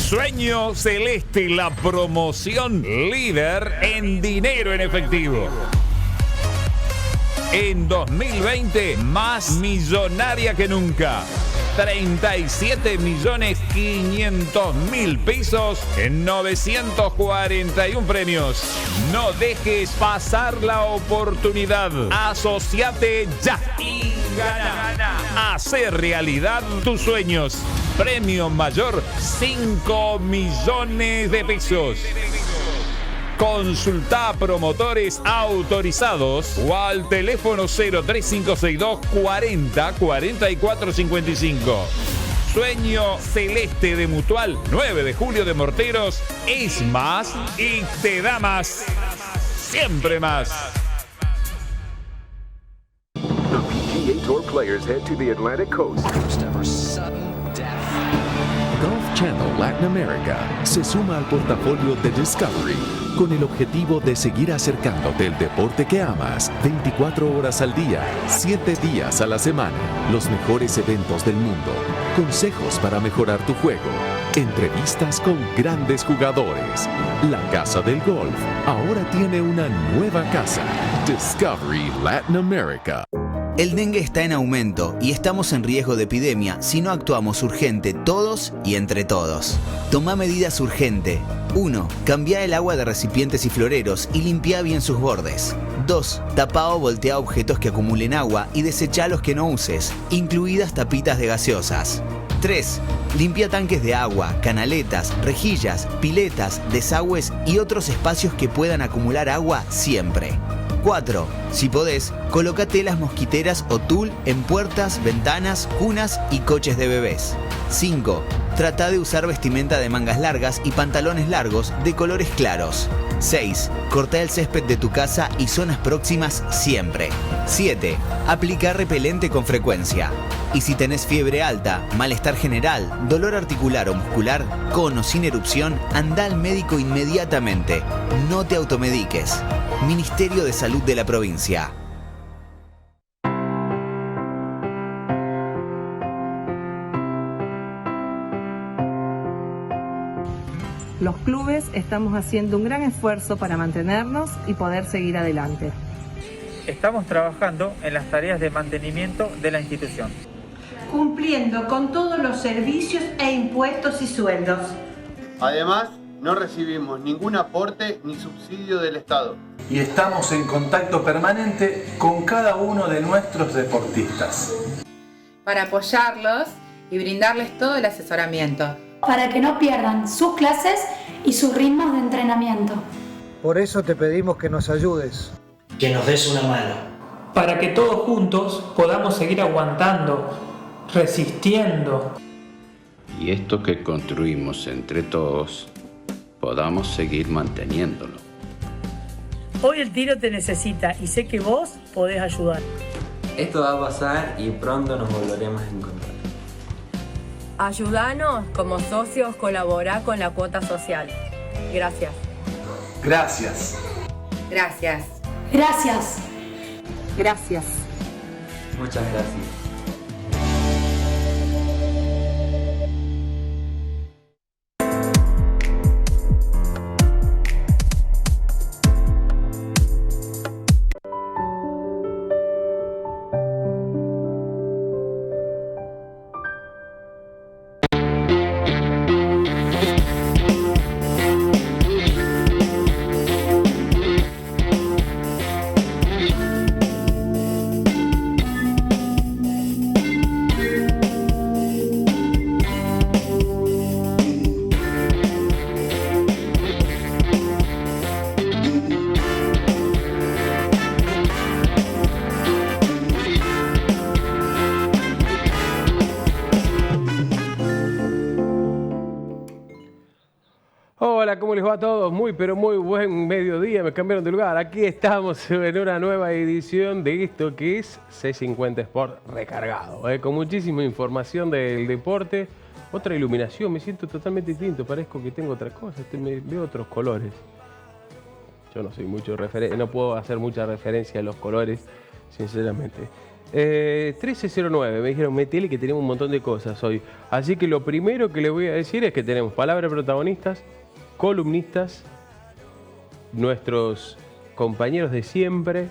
Sueño Celeste, la promoción líder en dinero en efectivo. En 2020, más millonaria que nunca. 37.500.000 pesos en 941 premios. No dejes pasar la oportunidad. Asociate ya y gana. Hacer realidad tus sueños. Premio mayor, 5 millones de pesos. Consulta a promotores autorizados o al teléfono 03562 40 44 55. Sueño Celeste de Mutual, 9 de julio de Morteros, es más y te da más. Siempre más. The PGA Tour players head to the Atlantic coast. Golf Channel Latin America se suma al portafolio de Discovery con el objetivo de seguir acercándote el deporte que amas 24 horas al día, 7 días a la semana. Los mejores eventos del mundo, consejos para mejorar tu juego, entrevistas con grandes jugadores. La Casa del Golf ahora tiene una nueva casa, Discovery Latin America. El dengue está en aumento y estamos en riesgo de epidemia si no actuamos urgente todos y entre todos. Toma medidas urgente. 1. Cambia el agua de recipientes y floreros y limpia bien sus bordes. 2. Tapa o voltea objetos que acumulen agua y desecha los que no uses, incluidas tapitas de gaseosas. 3. Limpia tanques de agua, canaletas, rejillas, piletas, desagües y otros espacios que puedan acumular agua siempre. 4. Si podés, coloca telas mosquiteras o tul en puertas, ventanas, cunas y coches de bebés. 5. Trata de usar vestimenta de mangas largas y pantalones largos de colores claros. 6. Corta el césped de tu casa y zonas próximas siempre. 7. Aplica repelente con frecuencia. Y si tenés fiebre alta, malestar general, dolor articular o muscular, con o sin erupción, anda al médico inmediatamente. No te automediques. Ministerio de Salud de la provincia. Los clubes estamos haciendo un gran esfuerzo para mantenernos y poder seguir adelante. Estamos trabajando en las tareas de mantenimiento de la institución, cumpliendo con todos los servicios e impuestos y sueldos. Además, no recibimos ningún aporte ni subsidio del Estado. Y estamos en contacto permanente con cada uno de nuestros deportistas. Para apoyarlos y brindarles todo el asesoramiento. Para que no pierdan sus clases y sus ritmos de entrenamiento. Por eso te pedimos que nos ayudes. Que nos des una mano. Para que todos juntos podamos seguir aguantando, resistiendo. Y esto que construimos entre todos, podamos seguir manteniéndolo. Hoy el tiro te necesita y sé que vos podés ayudar. Esto va a pasar y pronto nos volveremos a encontrar. Ayúdanos como socios, colaborá con la cuota social. Gracias. Gracias. Gracias. Gracias. Gracias. Muchas gracias. Hola, ¿cómo les va a todos? Muy, pero muy buen mediodía. Me cambiaron de lugar. Aquí estamos en una nueva edición de esto que es C50 Sport recargado, con muchísima información del deporte. Otra iluminación, me siento totalmente distinto. Parezco que tengo otra cosa, veo otros colores. Yo no soy mucho no puedo hacer mucha referencia a los colores, sinceramente. 1309, me dijeron, metele que tenemos un montón de cosas hoy. Así que lo primero que les voy a decir es que tenemos palabras protagonistas, columnistas, nuestros compañeros de siempre,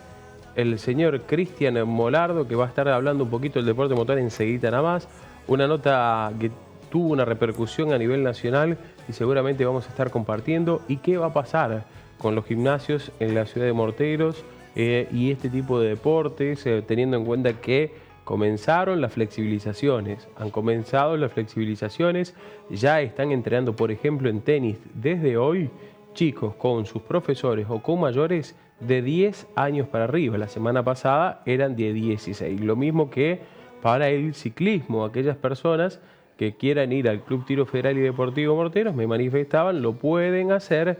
el señor Cristian Molardo, que va a estar hablando un poquito del deporte motor enseguida nada más. Una nota que tuvo una repercusión a nivel nacional y seguramente vamos a estar compartiendo. ¿Y qué va a pasar con los gimnasios en la ciudad de Morteros y este tipo de deportes, teniendo en cuenta que comenzaron las flexibilizaciones? Han comenzado las flexibilizaciones, ya están entrenando, por ejemplo, en tenis desde hoy, chicos con sus profesores o con mayores de 10 años para arriba. La semana pasada eran de 16. Lo mismo que para el ciclismo, aquellas personas que quieran ir al Club Tiro Federal y Deportivo Morteros, me manifestaban, lo pueden hacer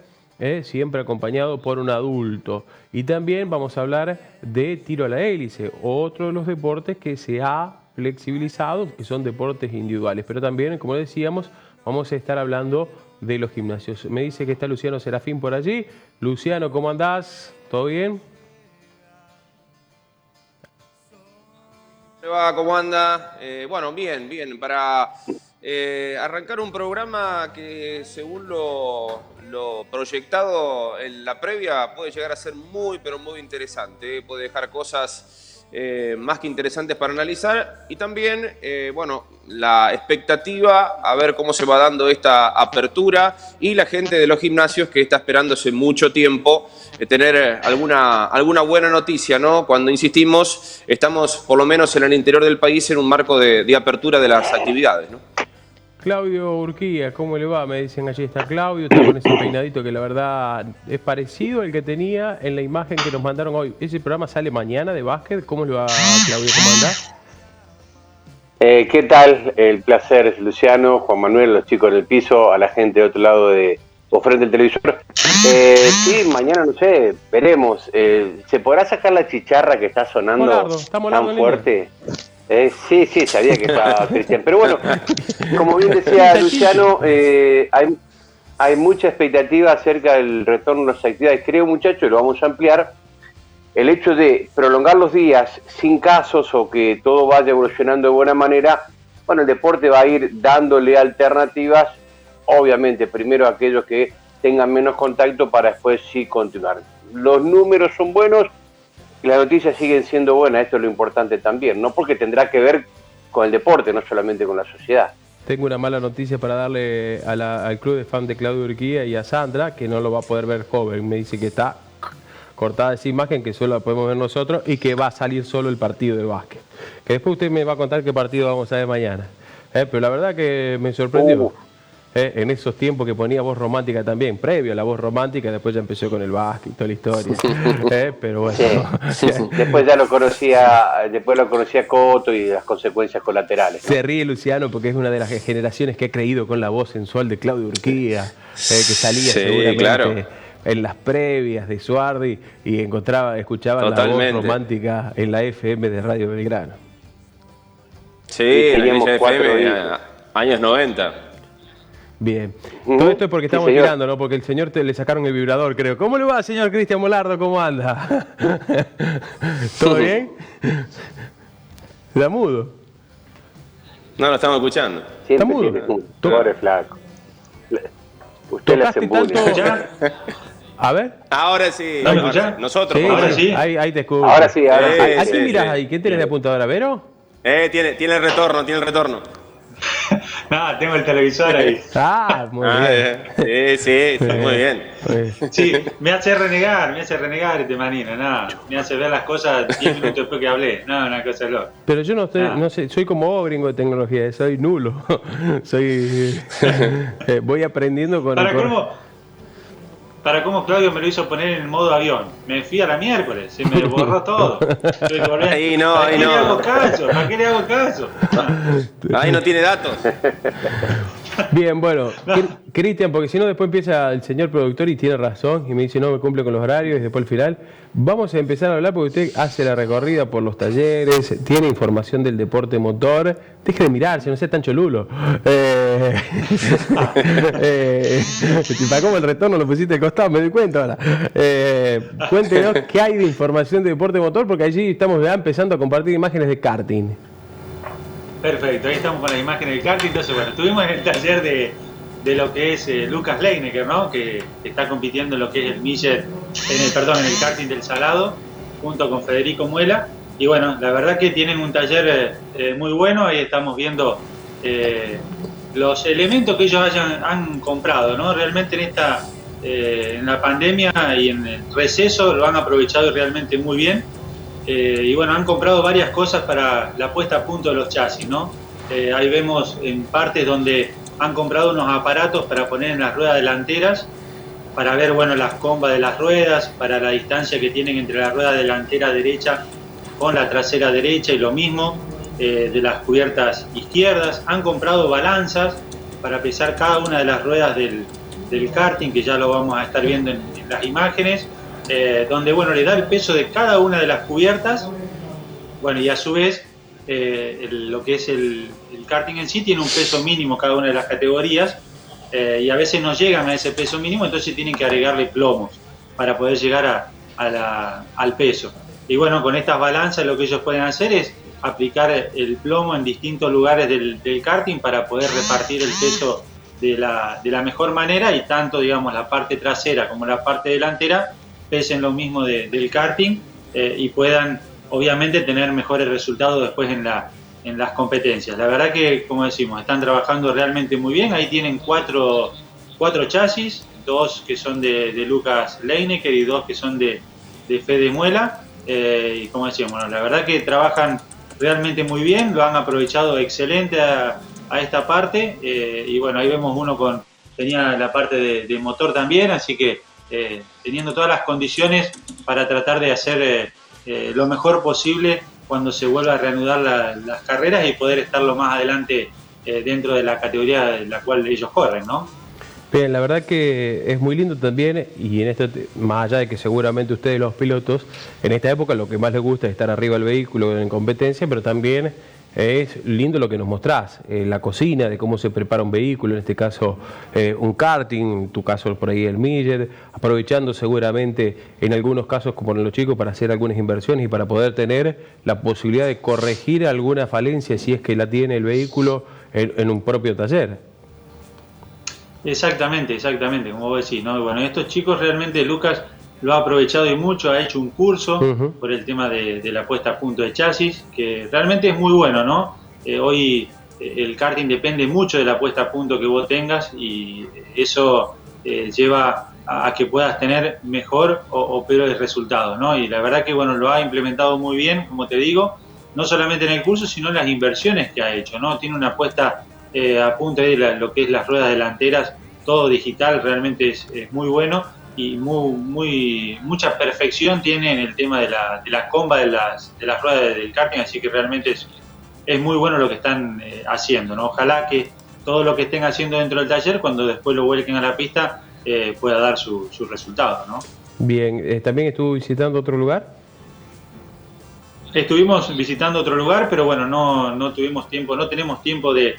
siempre acompañado por un adulto. Y también vamos a hablar de tiro a la hélice, otro de los deportes que se ha flexibilizado, que son deportes individuales. Pero también, como decíamos, vamos a estar hablando de los gimnasios. Me dice que está Luciano Serafín por allí. Luciano, ¿cómo andás? ¿Todo bien? ¿Cómo anda? Bueno, bien. Para arrancar un programa que, según lo proyectado en la previa, puede llegar a ser muy, pero muy interesante. Puede dejar cosas más que interesantes para analizar. Y también, la expectativa a ver cómo se va dando esta apertura y la gente de los gimnasios que está esperando hace mucho tiempo tener alguna buena noticia, ¿no? Cuando insistimos, estamos por lo menos en el interior del país en un marco de apertura de las actividades, ¿no? Claudio Urquía, ¿cómo le va? Me dicen, allí está Claudio, está con ese peinadito que la verdad es parecido al que tenía en la imagen que nos mandaron hoy. Ese programa sale mañana de básquet. ¿Cómo le va, Claudio? ¿Cómo anda? ¿Qué tal? El placer es Luciano, Juan Manuel, los chicos del piso, a la gente de otro lado o frente al televisor. Sí, mañana no sé, veremos. ¿Se podrá sacar la chicharra que está sonando tan fuerte? Sí, sabía que estaba Cristian. Pero bueno, como bien decía Luciano, hay mucha expectativa acerca del retorno de las actividades. Creo, muchachos, y lo vamos a ampliar, el hecho de prolongar los días sin casos o que todo vaya evolucionando de buena manera. Bueno, el deporte va a ir dándole alternativas, obviamente, primero a aquellos que tengan menos contacto para después sí continuar. Los números son buenos. Las noticias siguen siendo buenas, esto es lo importante también, no porque tendrá que ver con el deporte, no solamente con la sociedad. Tengo una mala noticia para darle al club de fan de Claudio Urquía y a Sandra, que no lo va a poder ver joven. Me dice que está cortada esa imagen, que solo la podemos ver nosotros, y que va a salir solo el partido de básquet. Que después usted me va a contar qué partido vamos a ver mañana. Pero la verdad que me sorprendió. En esos tiempos que ponía Voz Romántica también, previo a la Voz Romántica, después ya empezó con el básquet y toda la historia. Pero bueno. Sí. Después ya lo conocía Coto y las consecuencias colaterales, ¿no? Se ríe Luciano porque es una de las generaciones que ha creído con la voz sensual de Claudio Urquía, que salía seguramente en las previas de Suardi y escuchaba la Voz Romántica en la FM de Radio Belgrano. Sí, teníamos FM, años 90. Bien. Todo esto es porque estamos tirando, ¿no? Porque el señor le sacaron el vibrador, creo. ¿Cómo le va, señor Cristian Molardo? ¿Cómo anda? ¿Todo bien? ¿Está mudo? No, lo estamos escuchando. ¿Está mudo? Pobre flaco. Usted le hace bullying. A ver. Ahora sí. Nosotros. Sí, ahora sí. Ahí te escucho. Ahora sí. ¿A quién mirás ahí? ¿Quién tenés de apuntadora, Vero? Tiene el retorno. No, tengo el televisor ahí. Muy bien. Sí, muy bien. Sí, me hace renegar este manino, me hace ver las cosas 10 minutos después que hablé, una cosa loca. Pero yo no sé, soy como vos, gringo de tecnología, soy nulo. Voy aprendiendo con... Para cómo Claudio me lo hizo poner en el modo avión. Me fui a la miércoles, se me borró todo. Ahí no. ¿A qué le hago caso? Ahí no tiene datos. Bien, bueno, Cristian, porque si no después empieza el señor productor y tiene razón y me dice no me cumple con los horarios y después al final vamos a empezar a hablar porque usted hace la recorrida por los talleres, tiene información del deporte motor, deje de mirarse, no sea tan cholulo. Para cómo el retorno lo pusiste al costado, me doy cuenta ahora. Cuéntenos qué hay de información de deporte motor porque allí estamos ya empezando a compartir imágenes de karting. Perfecto, ahí estamos con las imágenes del karting. Entonces, bueno, estuvimos en el taller de lo que es Lucas Leinecker, ¿no? Que está compitiendo en lo que es el Millet, en el karting del Salado, junto con Federico Muela. Y bueno, la verdad que tienen un taller muy bueno. Ahí estamos viendo los elementos que ellos han comprado, ¿no? Realmente en la pandemia y en el receso lo han aprovechado realmente muy bien. Y bueno, han comprado varias cosas para la puesta a punto de los chasis, ¿no? Ahí vemos en partes donde han comprado unos aparatos para poner en las ruedas delanteras, para ver, bueno, las combas de las ruedas, para la distancia que tienen entre la rueda delantera derecha con la trasera derecha y lo mismo de las cubiertas izquierdas. Han comprado balanzas para pesar cada una de las ruedas del karting, que ya lo vamos a estar viendo en las imágenes. Donde bueno, le da el peso de cada una de las cubiertas, bueno, y a su vez lo que es el karting en sí tiene un peso mínimo cada una de las categorías, y a veces no llegan a ese peso mínimo, entonces tienen que agregarle plomos para poder llegar al peso. Y bueno, con estas balanzas lo que ellos pueden hacer es aplicar el plomo en distintos lugares del karting para poder repartir el peso de la mejor manera, y tanto, digamos, la parte trasera como la parte delantera pesen lo mismo del karting y puedan obviamente tener mejores resultados después en las competencias. La verdad que, como decimos, están trabajando realmente muy bien. Ahí tienen cuatro chasis, 2 que son de Lucas Leinecker y 2 que son de Fede Muela. Y como decíamos, bueno, la verdad que trabajan realmente muy bien, lo han aprovechado excelente a esta parte. Y bueno, ahí vemos tenía la parte de motor también, así que teniendo todas las condiciones para tratar de hacer lo mejor posible cuando se vuelva a reanudar las carreras y poder estar lo más adelante dentro de la categoría en la cual ellos corren, ¿no? Bien, la verdad que es muy lindo también, y en esto, más allá de que seguramente ustedes los pilotos, en esta época lo que más les gusta es estar arriba del vehículo en competencia, pero también es lindo lo que nos mostrás, la cocina, de cómo se prepara un vehículo, en este caso un karting, en tu caso por ahí el Millet, aprovechando seguramente en algunos casos como en los chicos para hacer algunas inversiones y para poder tener la posibilidad de corregir alguna falencia si es que la tiene el vehículo en un propio taller. Exactamente, como vos decís, ¿no? Bueno, estos chicos realmente, Lucas lo ha aprovechado y mucho, ha hecho un curso por el tema de la puesta a punto de chasis, que realmente es muy bueno, ¿no? Hoy el karting depende mucho de la puesta a punto que vos tengas, y eso lleva a que puedas tener mejor o peores resultados, ¿no? Y la verdad que, bueno, lo ha implementado muy bien, como te digo, no solamente en el curso, sino en las inversiones que ha hecho, ¿no? Tiene una puesta a punto de lo que es las ruedas delanteras, todo digital, realmente es muy bueno. Y mucha perfección tiene en el tema de la comba de las ruedas del karting, así que realmente es muy bueno lo que están haciendo, ¿no? Ojalá que todo lo que estén haciendo dentro del taller, cuando después lo vuelquen a la pista, pueda dar su resultado, ¿no? Bien, ¿también estuvo visitando otro lugar? Estuvimos visitando otro lugar, pero bueno, no tuvimos tiempo, no tenemos tiempo de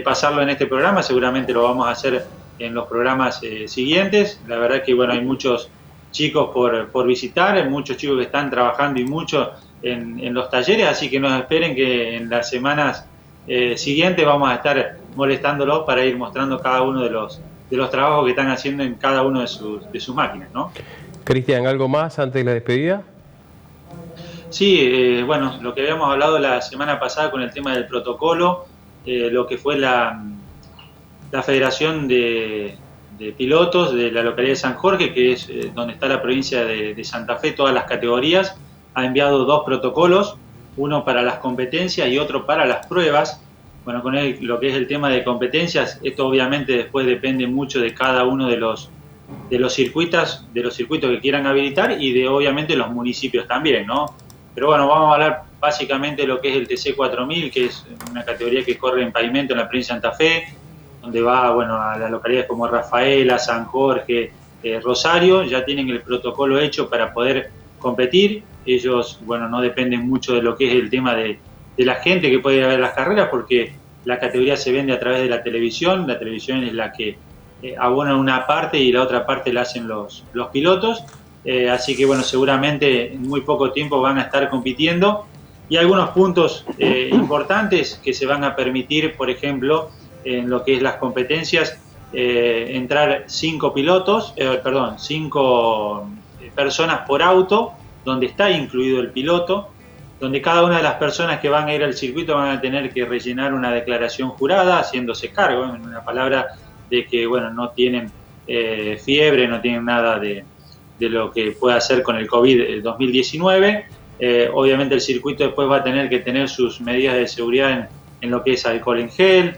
pasarlo en este programa, seguramente lo vamos a hacer en los programas siguientes. La verdad que, bueno, hay muchos chicos por visitar, muchos chicos que están trabajando y mucho en los talleres, así que nos esperen que en las semanas siguientes vamos a estar molestándolos para ir mostrando cada uno de los trabajos que están haciendo en cada uno de sus máquinas, ¿no? Cristian, ¿algo más antes de la despedida? Sí, bueno, lo que habíamos hablado la semana pasada con el tema del protocolo, lo que fue la Federación de Pilotos de la localidad de San Jorge, que es donde está la provincia de Santa Fe, todas las categorías, ha enviado 2 protocolos, uno para las competencias y otro para las pruebas. Bueno, con lo que es el tema de competencias, esto obviamente después depende mucho de cada uno de los circuitos que quieran habilitar y de obviamente los municipios también, ¿no? Pero bueno, vamos a hablar básicamente de lo que es el TC 4000, que es una categoría que corre en pavimento en la provincia de Santa Fe, donde va, bueno, a las localidades como Rafaela, San Jorge, Rosario, ya tienen el protocolo hecho para poder competir. Ellos, bueno, no dependen mucho de lo que es el tema de la gente que puede ver las carreras, porque la categoría se vende a través de la televisión es la que abona una parte y la otra parte la hacen los pilotos, así que bueno, seguramente en muy poco tiempo van a estar compitiendo, y algunos puntos importantes que se van a permitir, por ejemplo, en lo que es las competencias, entrar 5 personas por auto, donde está incluido el piloto, donde cada una de las personas que van a ir al circuito van a tener que rellenar una declaración jurada, haciéndose cargo, en una palabra, de que bueno, no tienen fiebre, no tienen nada de lo que pueda hacer con el COVID-2019. Obviamente el circuito después va a tener que tener sus medidas de seguridad en lo que es alcohol en gel,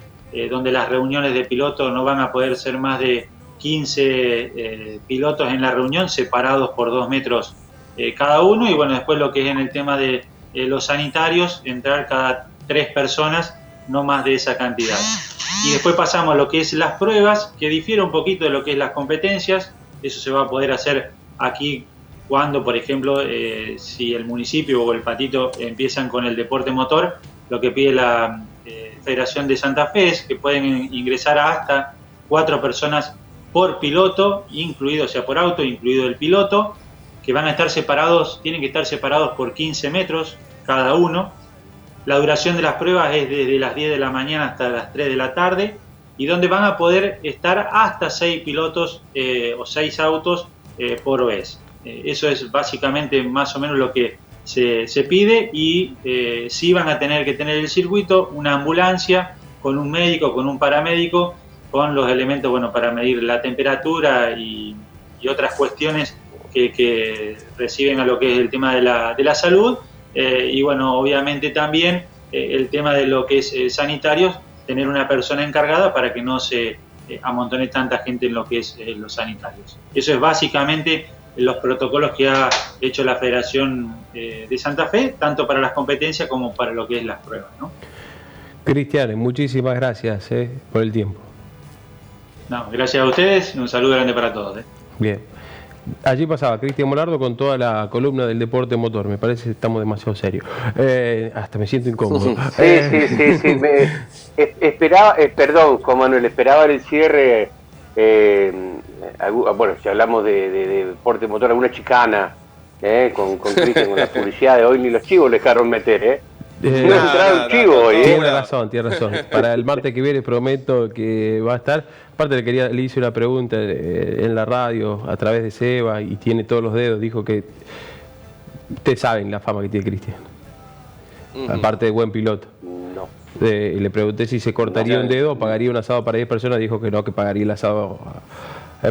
donde las reuniones de pilotos no van a poder ser más de 15 pilotos en la reunión, separados por 2 metros cada uno, y bueno, después lo que es en el tema de los sanitarios, entrar cada 3 personas, no más de esa cantidad. Y después pasamos a lo que es las pruebas, que difiere un poquito de lo que es las competencias. Eso se va a poder hacer aquí cuando, por ejemplo, si el municipio o el Patito empiezan con el deporte motor, lo que pide la Federación de Santa Fe es que pueden ingresar a hasta 4 personas por piloto, incluido, o sea, por auto, incluido el piloto, que van a estar separados, tienen que estar separados por 15 metros cada uno. La duración de las pruebas es desde las 10 de la mañana hasta las 3 de la tarde, y donde van a poder estar hasta 6 pilotos o 6 autos por vez. Eso es básicamente más o menos lo que se pide, y sí van a tener que tener el circuito una ambulancia con un médico, con un paramédico, con los elementos, bueno, para medir la temperatura y otras cuestiones que reciben a lo que es el tema de la salud, y bueno, obviamente también el tema de lo que es sanitarios, tener una persona encargada para que no se amontone tanta gente en lo que es los sanitarios. Eso es básicamente los protocolos que ha hecho la Federación de Santa Fe, tanto para las competencias como para lo que es las pruebas, ¿no? Cristian, muchísimas gracias por el tiempo. No, gracias a ustedes, un saludo grande para todos. Bien. Allí pasaba Cristian Molardo con toda la columna del deporte motor. Me parece que estamos demasiado serios. Hasta me siento incómodo. Sí. Esperaba, perdón, Juan Manuel, esperaba en el cierre, bueno, si hablamos de deporte motor, alguna chicana con Cristian, con la publicidad de hoy, ni los chivos le dejaron meter, No entraron chivo hoy, Tiene razón. Para el martes que viene prometo que va a estar. Aparte le hice una pregunta en la radio a través de Seba y tiene todos los dedos. Dijo que ustedes saben la fama que tiene Cristian. Aparte de buen piloto. No. Le pregunté si se cortaría un dedo o pagaría un asado para 10 personas. Dijo que no, que pagaría el asado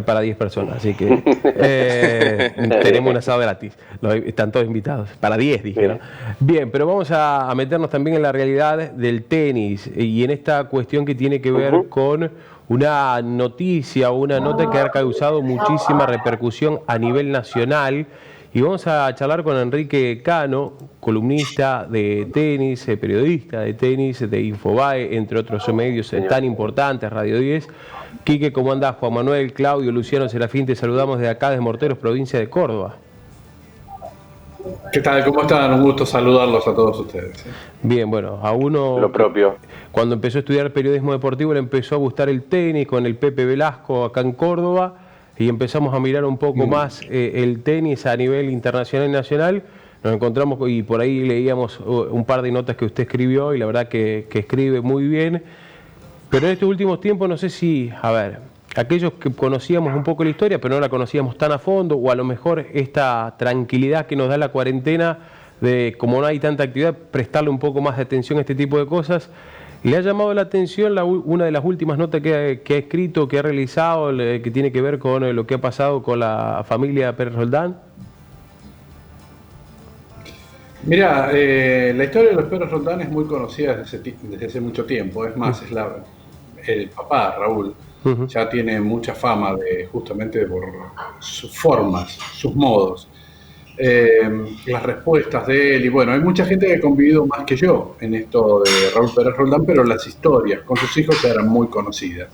para 10 personas. Así que tenemos un asado gratis. Están todos invitados. Para 10, dije, ¿no? Bien, pero vamos a meternos también en la realidad del tenis y en esta cuestión que tiene que ver con una noticia o una nota que ha causado muchísima repercusión a nivel nacional. Y vamos a charlar con Enrique Cano, columnista de tenis, periodista de tenis, de Infobae, entre otros medios tan importantes, Radio 10. Quique, ¿cómo andás? Juan Manuel, Claudio, Luciano, Serafín, te saludamos de acá, de Morteros, provincia de Córdoba. ¿Qué tal? ¿Cómo están? Un gusto saludarlos a todos ustedes. Bien, bueno, a uno... Lo propio. Cuando empezó a estudiar periodismo deportivo le empezó a gustar el tenis con el Pepe Velasco acá en Córdoba y empezamos a mirar un poco más el tenis a nivel internacional y nacional. Nos encontramos y por ahí leíamos un par de notas que usted escribió y la verdad que escribe muy bien. Pero en estos últimos tiempos no sé si, aquellos que conocíamos un poco la historia, pero no la conocíamos tan a fondo, o a lo mejor esta tranquilidad que nos da la cuarentena de, como no hay tanta actividad, prestarle un poco más de atención a este tipo de cosas. ¿Le ha llamado la atención una de las últimas notas que ha escrito, que ha realizado, que tiene que ver con lo que ha pasado con la familia Pérez Roldán? Mira, la historia de los Pérez Roldán es muy conocida desde hace mucho tiempo. Es más, el papá, Raúl, ya tiene mucha fama justamente por sus formas, sus modos, las respuestas de él. Y bueno, hay mucha gente que ha convivido más que yo en esto de Raúl Pérez Roldán, pero las historias con sus hijos ya eran muy conocidas.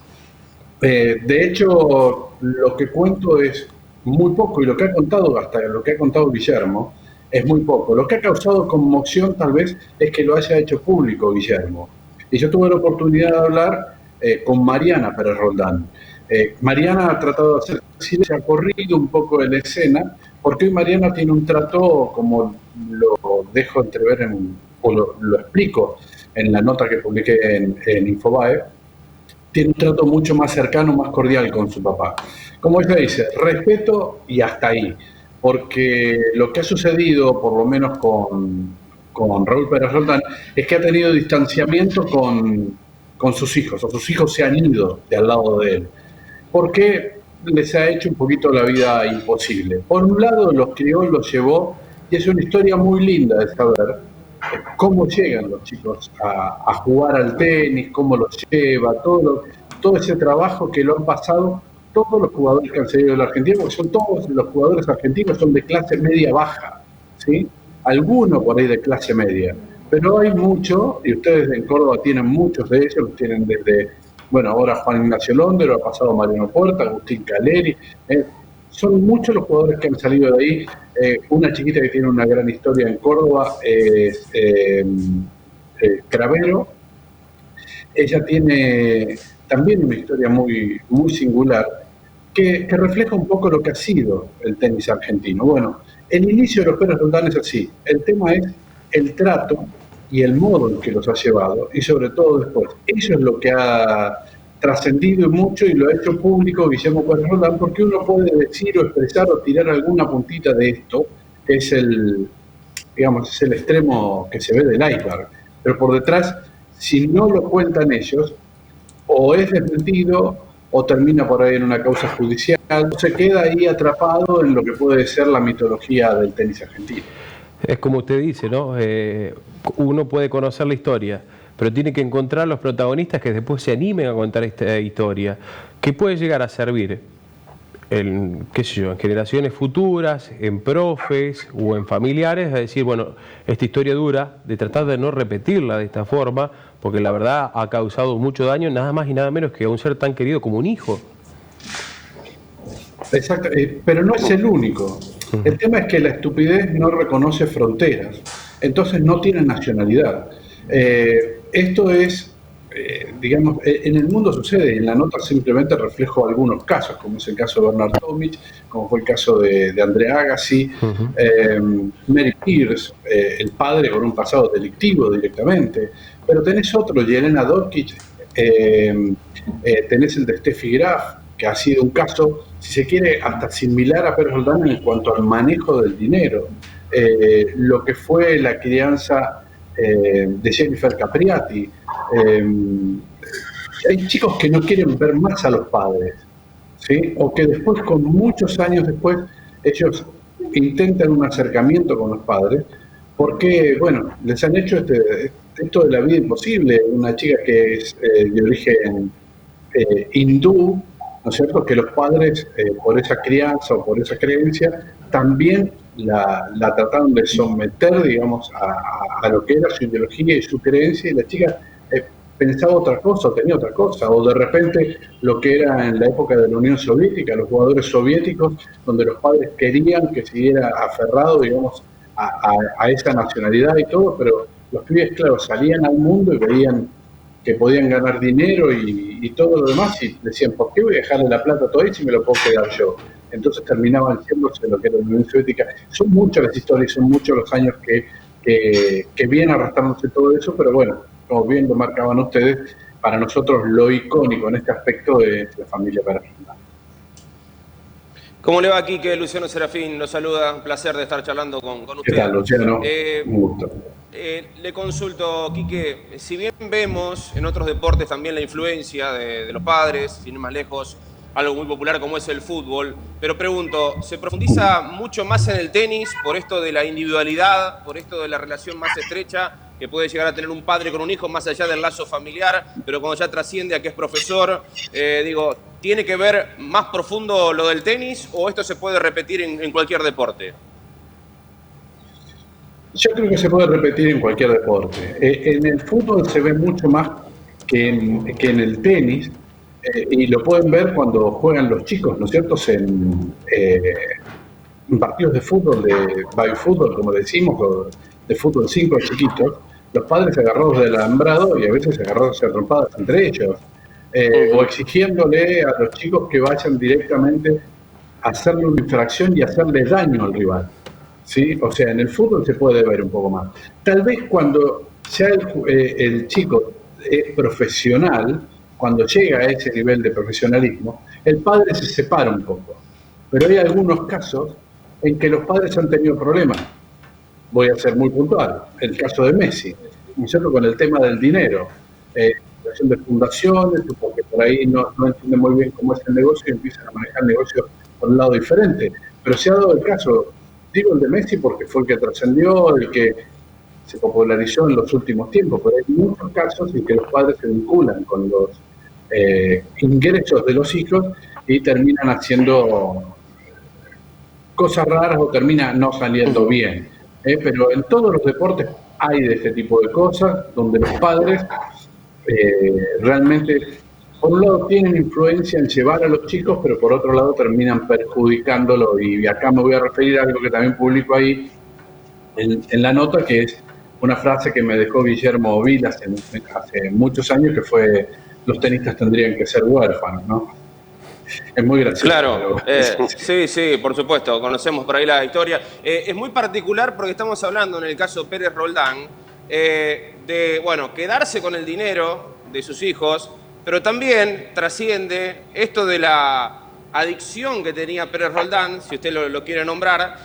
De hecho, lo que cuento es muy poco y lo que ha contado, hasta lo que ha contado Guillermo, es muy poco. Lo que ha causado conmoción tal vez es que lo haya hecho público Guillermo. Y yo tuve la oportunidad de hablar con Mariana Pérez Roldán. Mariana ha tratado de hacer silencio, ha corrido un poco de la escena, porque hoy Mariana tiene un trato, como lo dejo entrever o lo explico en la nota que publiqué en Infobae, tiene un trato mucho más cercano, más cordial con su papá. Como ella dice, respeto y hasta ahí, porque lo que ha sucedido, por lo menos con Raúl Pérez Roldán, es que ha tenido distanciamiento con sus hijos, o sus hijos se han ido de al lado de él, porque les ha hecho un poquito la vida imposible. Por un lado los crió, los llevó, y es una historia muy linda de saber cómo llegan los chicos a jugar al tenis, cómo los lleva, todo ese trabajo que lo han pasado todos los jugadores que han salido de la Argentina, porque son todos los jugadores argentinos son de clase media baja, ¿sí? Algunos por ahí de clase media, pero hay muchos, y ustedes en Córdoba tienen muchos de ellos, los tienen desde, bueno, ahora Juan Ignacio Londero, ha pasado Mariano Puerta, Agustín Caleri, son muchos los jugadores que han salido de ahí. Una chiquita que tiene una gran historia en Córdoba es Cravero. Ella tiene también una historia muy, muy singular que refleja un poco lo que ha sido el tenis argentino. Bueno, el inicio de los Pérez Roldán es así. El tema es el trato y el modo en que los ha llevado, y sobre todo después. Eso es lo que ha trascendido mucho y lo ha hecho público Guillermo Pérez Roldán, porque uno puede decir o expresar o tirar alguna puntita de esto, que es el extremo que se ve del iceberg, pero por detrás, si no lo cuentan ellos, o es desmentido o termina por ahí en una causa judicial, o se queda ahí atrapado en lo que puede ser la mitología del tenis argentino. Es como usted dice, ¿no? Uno puede conocer la historia, pero tiene que encontrar los protagonistas que después se animen a contar esta historia, que puede llegar a servir en generaciones futuras, en profes o en familiares, a decir, bueno, esta historia dura, de tratar de no repetirla de esta forma, porque la verdad ha causado mucho daño, nada más y nada menos que a un ser tan querido como un hijo. Exacto, pero no es el único. El tema es que la estupidez no reconoce fronteras, entonces no tiene nacionalidad. Esto es, digamos, en el mundo sucede, en la nota simplemente reflejo algunos casos, como es el caso de Bernard Tomic, como fue el caso de Andrea Agassi, Mary Pierce, el padre con un pasado delictivo directamente, pero tenés otro, Jelena Dorkic, tenés el de Steffi Graf, que ha sido un caso, si se quiere, hasta similar a Pérez Roldán en cuanto al manejo del dinero. Lo que fue la crianza de Jennifer Capriati. Hay chicos que no quieren ver más a los padres, ¿sí? O que después, con muchos años después, ellos intentan un acercamiento con los padres, porque, bueno, les han hecho esto de la vida imposible. Una chica que es de origen hindú, ¿no es cierto?, que los padres, por esa crianza o por esa creencia, también la trataron de someter, digamos, a lo que era su ideología y su creencia, y la chica pensaba otra cosa, tenía otra cosa, o de repente lo que era en la época de la Unión Soviética, los jugadores soviéticos, donde los padres querían que siguiera aferrado, digamos, a esa nacionalidad y todo, pero los pibes, claro, salían al mundo y veían que podían ganar dinero y todo lo demás, y decían, ¿por qué voy a dejarle la plata a todo eso si me lo puedo quedar yo? Entonces terminaban siéndose lo que era la Unión Soviética. Son muchas las historias, son muchos los años que viene arrastrándose todo eso, pero bueno, como bien lo marcaban ustedes, para nosotros lo icónico en este aspecto es la familia Pérez Roldán. ¿Cómo le va, Quique? Luciano Serafín lo saluda, un placer de estar charlando con usted. ¿Qué tal, Luciano? Un gusto. Le consulto, Quique, si bien vemos en otros deportes también la influencia de los padres, sin ir más lejos, algo muy popular como es el fútbol, pero pregunto, ¿se profundiza mucho más en el tenis por esto de la individualidad, por esto de la relación más estrecha que puede llegar a tener un padre con un hijo más allá del lazo familiar, pero cuando ya trasciende a que es profesor, ¿tiene que ver más profundo lo del tenis o esto se puede repetir en cualquier deporte? Yo creo que se puede repetir en cualquier deporte. En el fútbol se ve mucho más que en el tenis, y lo pueden ver cuando juegan los chicos, ¿no es cierto?, en partidos de fútbol, de baby fútbol, como decimos, o de fútbol 5 chiquitos, los padres agarrados del alambrado y a veces agarrados a trompadas entre ellos, o exigiéndole a los chicos que vayan directamente a hacerle una infracción y hacerle daño al rival, ¿sí? O sea, en el fútbol se puede ver un poco más. Tal vez cuando ya el chico es profesional, cuando llega a ese nivel de profesionalismo, el padre se separa un poco. Pero hay algunos casos en que los padres han tenido problemas. Voy a ser muy puntual. El caso de Messi, ¿no es cierto?, con el tema del dinero. Creación de fundaciones, porque por ahí no entienden muy bien cómo es el negocio y empiezan a manejar el negocio por un lado diferente. Pero se ha dado el caso, digo el de Messi porque fue el que trascendió, el que se popularizó en los últimos tiempos, pero hay muchos casos en que los padres se vinculan con los ingresos de los hijos y terminan haciendo cosas raras o termina no saliendo bien. Pero en todos los deportes hay de este tipo de cosas donde los padres realmente, por un lado, tienen influencia en llevar a los chicos, pero por otro lado terminan perjudicándolo. Y acá me voy a referir a algo que también publico ahí en la nota, que es una frase que me dejó Guillermo Vilas hace muchos años, que fue: los tenistas tendrían que ser huérfanos, ¿no? Es muy gracioso. Claro, sí, por supuesto, conocemos por ahí la historia. Es muy particular porque estamos hablando, en el caso Pérez Roldán, de, bueno, quedarse con el dinero de sus hijos, pero también trasciende esto de la adicción que tenía Pérez Roldán, si usted lo quiere nombrar.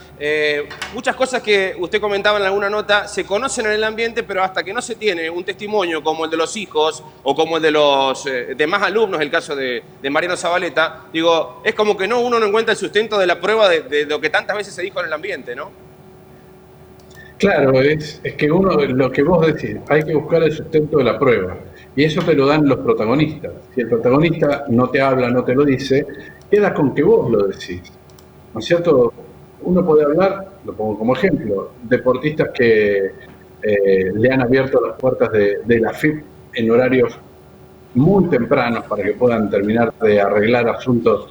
Muchas cosas que usted comentaba en alguna nota se conocen en el ambiente, pero hasta que no se tiene un testimonio como el de los hijos o como el de los demás alumnos, el caso de Mariano Zabaleta, digo, es como que uno no encuentra el sustento de la prueba de lo que tantas veces se dijo en el ambiente, ¿no? Claro, es que lo que vos decís, hay que buscar el sustento de la prueba. Y eso te lo dan los protagonistas. Si el protagonista no te habla, no te lo dice, queda con que vos lo decís. ¿No es cierto? Uno puede hablar, lo pongo como ejemplo, deportistas que le han abierto las puertas de la FIP en horarios muy tempranos para que puedan terminar de arreglar asuntos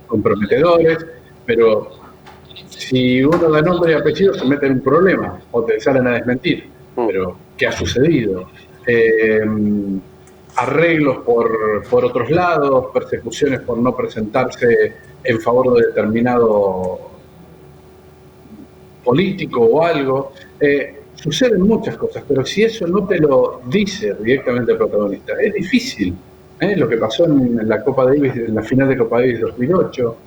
comprometedores, pero si uno da nombre y apellido se mete en un problema o te salen a desmentir. Pero, ¿qué ha sucedido? Arreglos por otros lados, persecuciones por no presentarse en favor de determinado político o algo. Suceden muchas cosas, pero si eso no te lo dice directamente el protagonista, es difícil. Lo que pasó en la Copa Davis, en la final de Copa Davis 2008,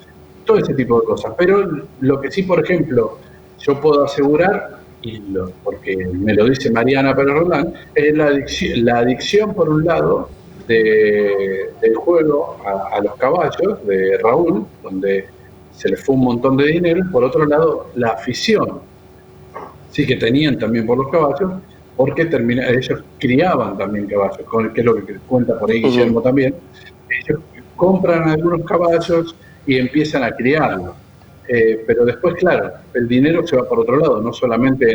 todo ese tipo de cosas. Pero lo que sí, por ejemplo, yo puedo asegurar, porque me lo dice Mariana Pérez Roldán, es la adicción, por un lado, del juego a los caballos de Raúl, donde se le fue un montón de dinero, y por otro lado, la afición, sí, que tenían también por los caballos, porque ellos criaban también caballos, que es lo que cuenta por ahí Guillermo también. Ellos compran algunos caballos y empiezan a criarlos. Pero después, claro, el dinero se va por otro lado, no solamente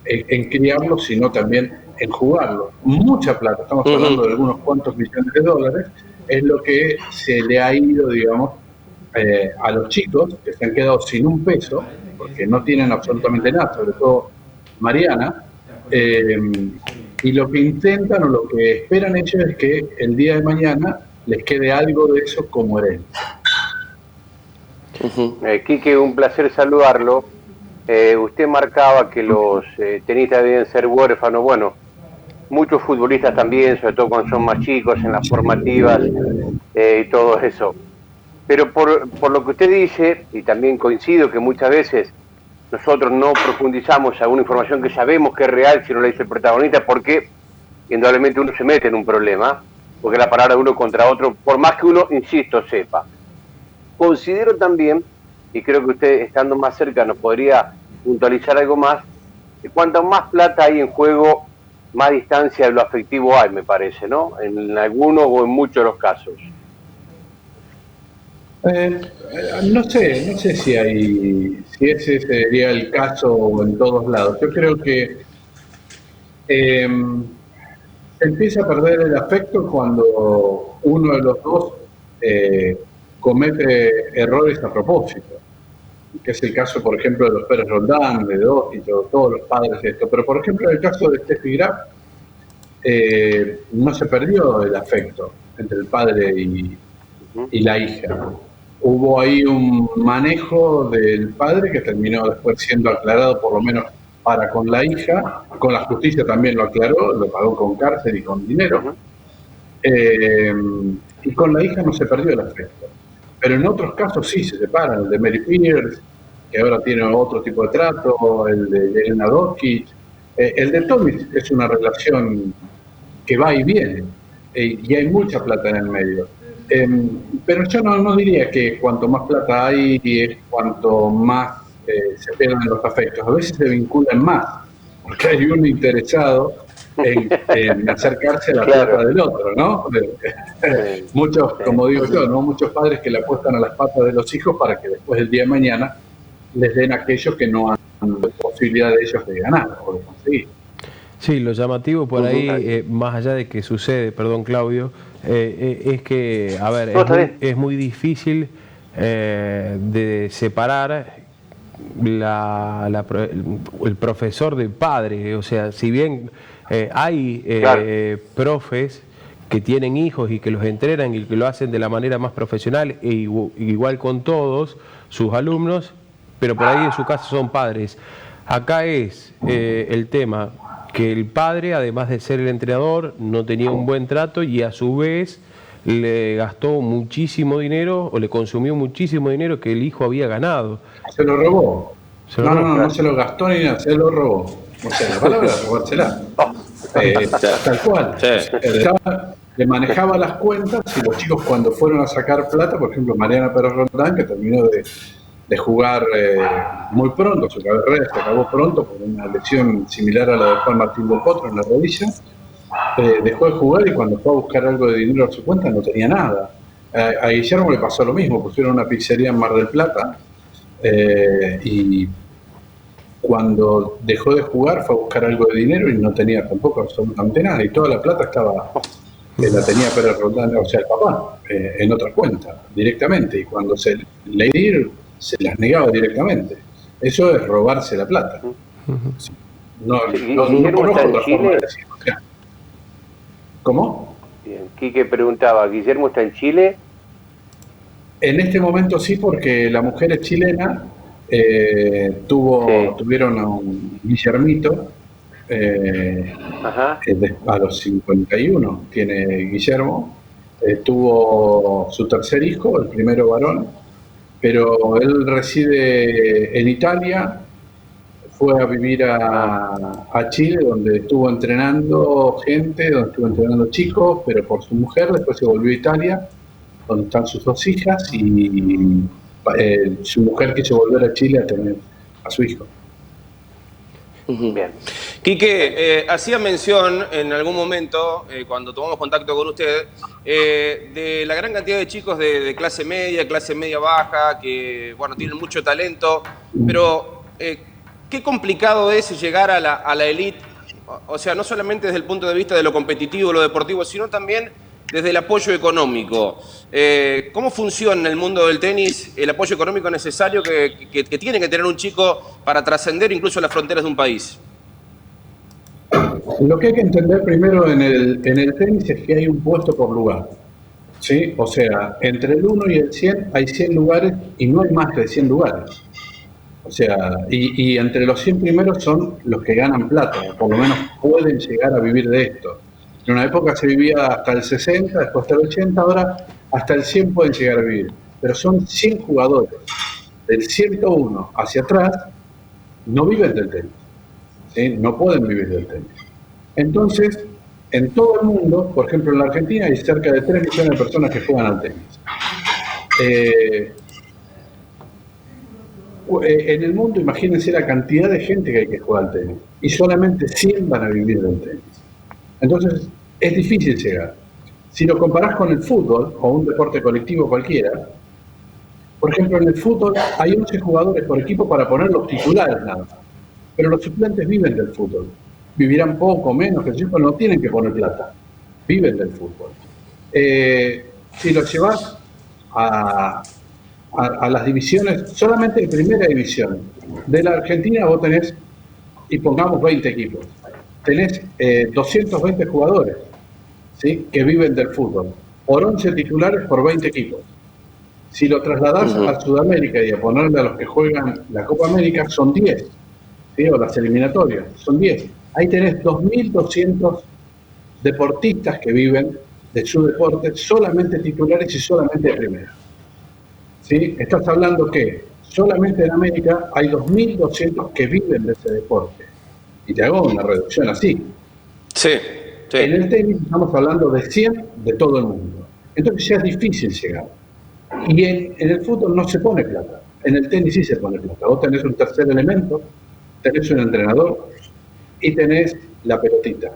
en criarlos, sino también en jugarlos. Mucha plata, estamos hablando de algunos cuantos millones de dólares, es lo que se le ha ido, digamos, a los chicos que se han quedado sin un peso, porque no tienen absolutamente nada, sobre todo Mariana, y lo que intentan o lo que esperan ellos es que el día de mañana les quede algo de eso como herencia. Quique, un placer saludarlo. Usted marcaba que los tenistas deben ser huérfanos. Bueno, muchos futbolistas también, sobre todo cuando son más chicos, en las formativas y todo eso. Pero por lo que usted dice, y también coincido que muchas veces nosotros no profundizamos alguna información que sabemos que es real si no la dice el protagonista, porque indudablemente uno se mete en un problema, porque la palabra de uno contra otro, por más que uno, insisto, sepa. Considero también, y creo que usted estando más cerca nos podría puntualizar algo más, que cuanto más plata hay en juego, más distancia de lo afectivo hay, me parece, ¿no? En algunos o en muchos de los casos. No sé si ese sería el caso en todos lados. Yo creo que se Se empieza a perder el afecto cuando uno de los dos comete errores a propósito, que es el caso, por ejemplo, de los Pérez Roldán, de Dotti, todos los padres de esto. Pero, por ejemplo, en el caso de Steffi Graf, no se perdió el afecto entre el padre y la hija. Hubo ahí un manejo del padre que terminó después siendo aclarado, por lo menos para con la hija. Con la justicia también lo aclaró, lo pagó con cárcel y con dinero. Y con la hija no se perdió el afecto. Pero en otros casos sí se separan. El de Mary Pierce, que ahora tiene otro tipo de trato, el de Elena Dokic. El de Tommy es una relación que va y viene, y hay mucha plata en el medio. Pero yo no diría que cuanto más plata hay es cuanto más se pierden los afectos. A veces se vinculan más, porque hay uno interesado en acercarse a la plata del otro, ¿no? Muchos, como digo yo, ¿no? Muchos padres que le apuestan a las patas de los hijos para que después del día de mañana les den aquello que no han posibilidad de ellos de ganar o de conseguir. Sí, lo llamativo por ahí, más allá de que sucede, perdón Claudio, es que, a ver, es muy difícil de separar el profesor del padre. O sea, si bien hay profes que tienen hijos y que los entrenan y que lo hacen de la manera más profesional, e igual con todos sus alumnos, pero por ahí en su caso son padres. Acá es el tema que el padre, además de ser el entrenador, no tenía un buen trato y a su vez le gastó muchísimo dinero o le consumió muchísimo dinero que el hijo había ganado. Se lo robó. No se lo gastó ni nada, se lo robó. O sea, la palabra es robársela. Tal cual. Le manejaba las cuentas y los chicos cuando fueron a sacar plata, por ejemplo Mariana Pérez Roldán, que terminó de jugar muy pronto, su carrera se acabó pronto por una lesión similar a la de Juan Martín del Potro en la rodilla, dejó de jugar y cuando fue a buscar algo de dinero a su cuenta no tenía nada. A Guillermo le pasó lo mismo, pusieron una pizzería en Mar del Plata y cuando dejó de jugar fue a buscar algo de dinero y no tenía tampoco absolutamente nada, y toda la plata la tenía Pérez Roldán, o sea, el papá, en otra cuenta, directamente, y cuando se le iba se las negaba directamente. Eso es robarse la plata. No conozco otra forma de decirlo. ¿Cómo? Bien. Quique preguntaba, ¿Guillermo está en Chile? En este momento sí, porque la mujer es chilena, tuvieron a un Guillermito, a los 51 tiene Guillermo, tuvo su tercer hijo, el primero varón, pero él reside en Italia, fue a vivir a Chile, donde estuvo entrenando gente, donde estuvo entrenando chicos, pero por su mujer, después se volvió a Italia, donde están sus dos hijas, y su mujer quiso volver a Chile a tener a su hijo. Bien. Quique, hacía mención en algún momento, cuando tomamos contacto con usted, de la gran cantidad de chicos de clase media baja, que bueno, tienen mucho talento, pero qué complicado es llegar a la elite, o sea, no solamente desde el punto de vista de lo competitivo, lo deportivo, sino también desde el apoyo económico. ¿Cómo funciona en el mundo del tenis el apoyo económico necesario que tiene que tener un chico para trascender incluso las fronteras de un país? Lo que hay que entender primero en el tenis es que hay un puesto por lugar, ¿sí? O sea, entre el 1 y el 100 hay 100 lugares y no hay más de 100 lugares. O sea, y entre los 100 primeros son los que ganan plata, o por lo menos pueden llegar a vivir de esto. En una época se vivía hasta el 60, después hasta el 80, ahora hasta el 100 pueden llegar a vivir. Pero son 100 jugadores. Del 101 hacia atrás no viven del tenis, ¿sí? No pueden vivir del tenis. Entonces, en todo el mundo, por ejemplo en la Argentina, hay cerca de 3 millones de personas que juegan al tenis. En el mundo, imagínense la cantidad de gente que hay que jugar al tenis. Y solamente 100 van a vivir del tenis. Entonces, es difícil llegar. Si lo comparás con el fútbol o un deporte colectivo cualquiera, por ejemplo, en el fútbol hay 11 jugadores por equipo para poner los titulares nada más. Pero los suplentes viven del fútbol. vivirán poco, menos, que no tienen que poner plata, viven del fútbol. Si lo llevas a las divisiones, solamente de primera división, de la Argentina vos tenés, y pongamos 20 equipos, tenés 220 jugadores, ¿sí?, que viven del fútbol, por 11 titulares por 20 equipos. Si lo trasladás a Sudamérica y a ponerle a los que juegan la Copa América, son 10, ¿sí?, o las eliminatorias, son 10. Ahí tenés 2.200 deportistas que viven de su deporte, solamente titulares y solamente de primera. ¿Sí? Estás hablando que solamente en América hay 2.200 que viven de ese deporte. Y te hago una reducción así. Sí. En el tenis estamos hablando de 100 de todo el mundo. Entonces ya es difícil llegar. Y en el fútbol no se pone plata. En el tenis sí se pone plata. Vos tenés un tercer elemento, tenés un entrenador y tenés la pelotita.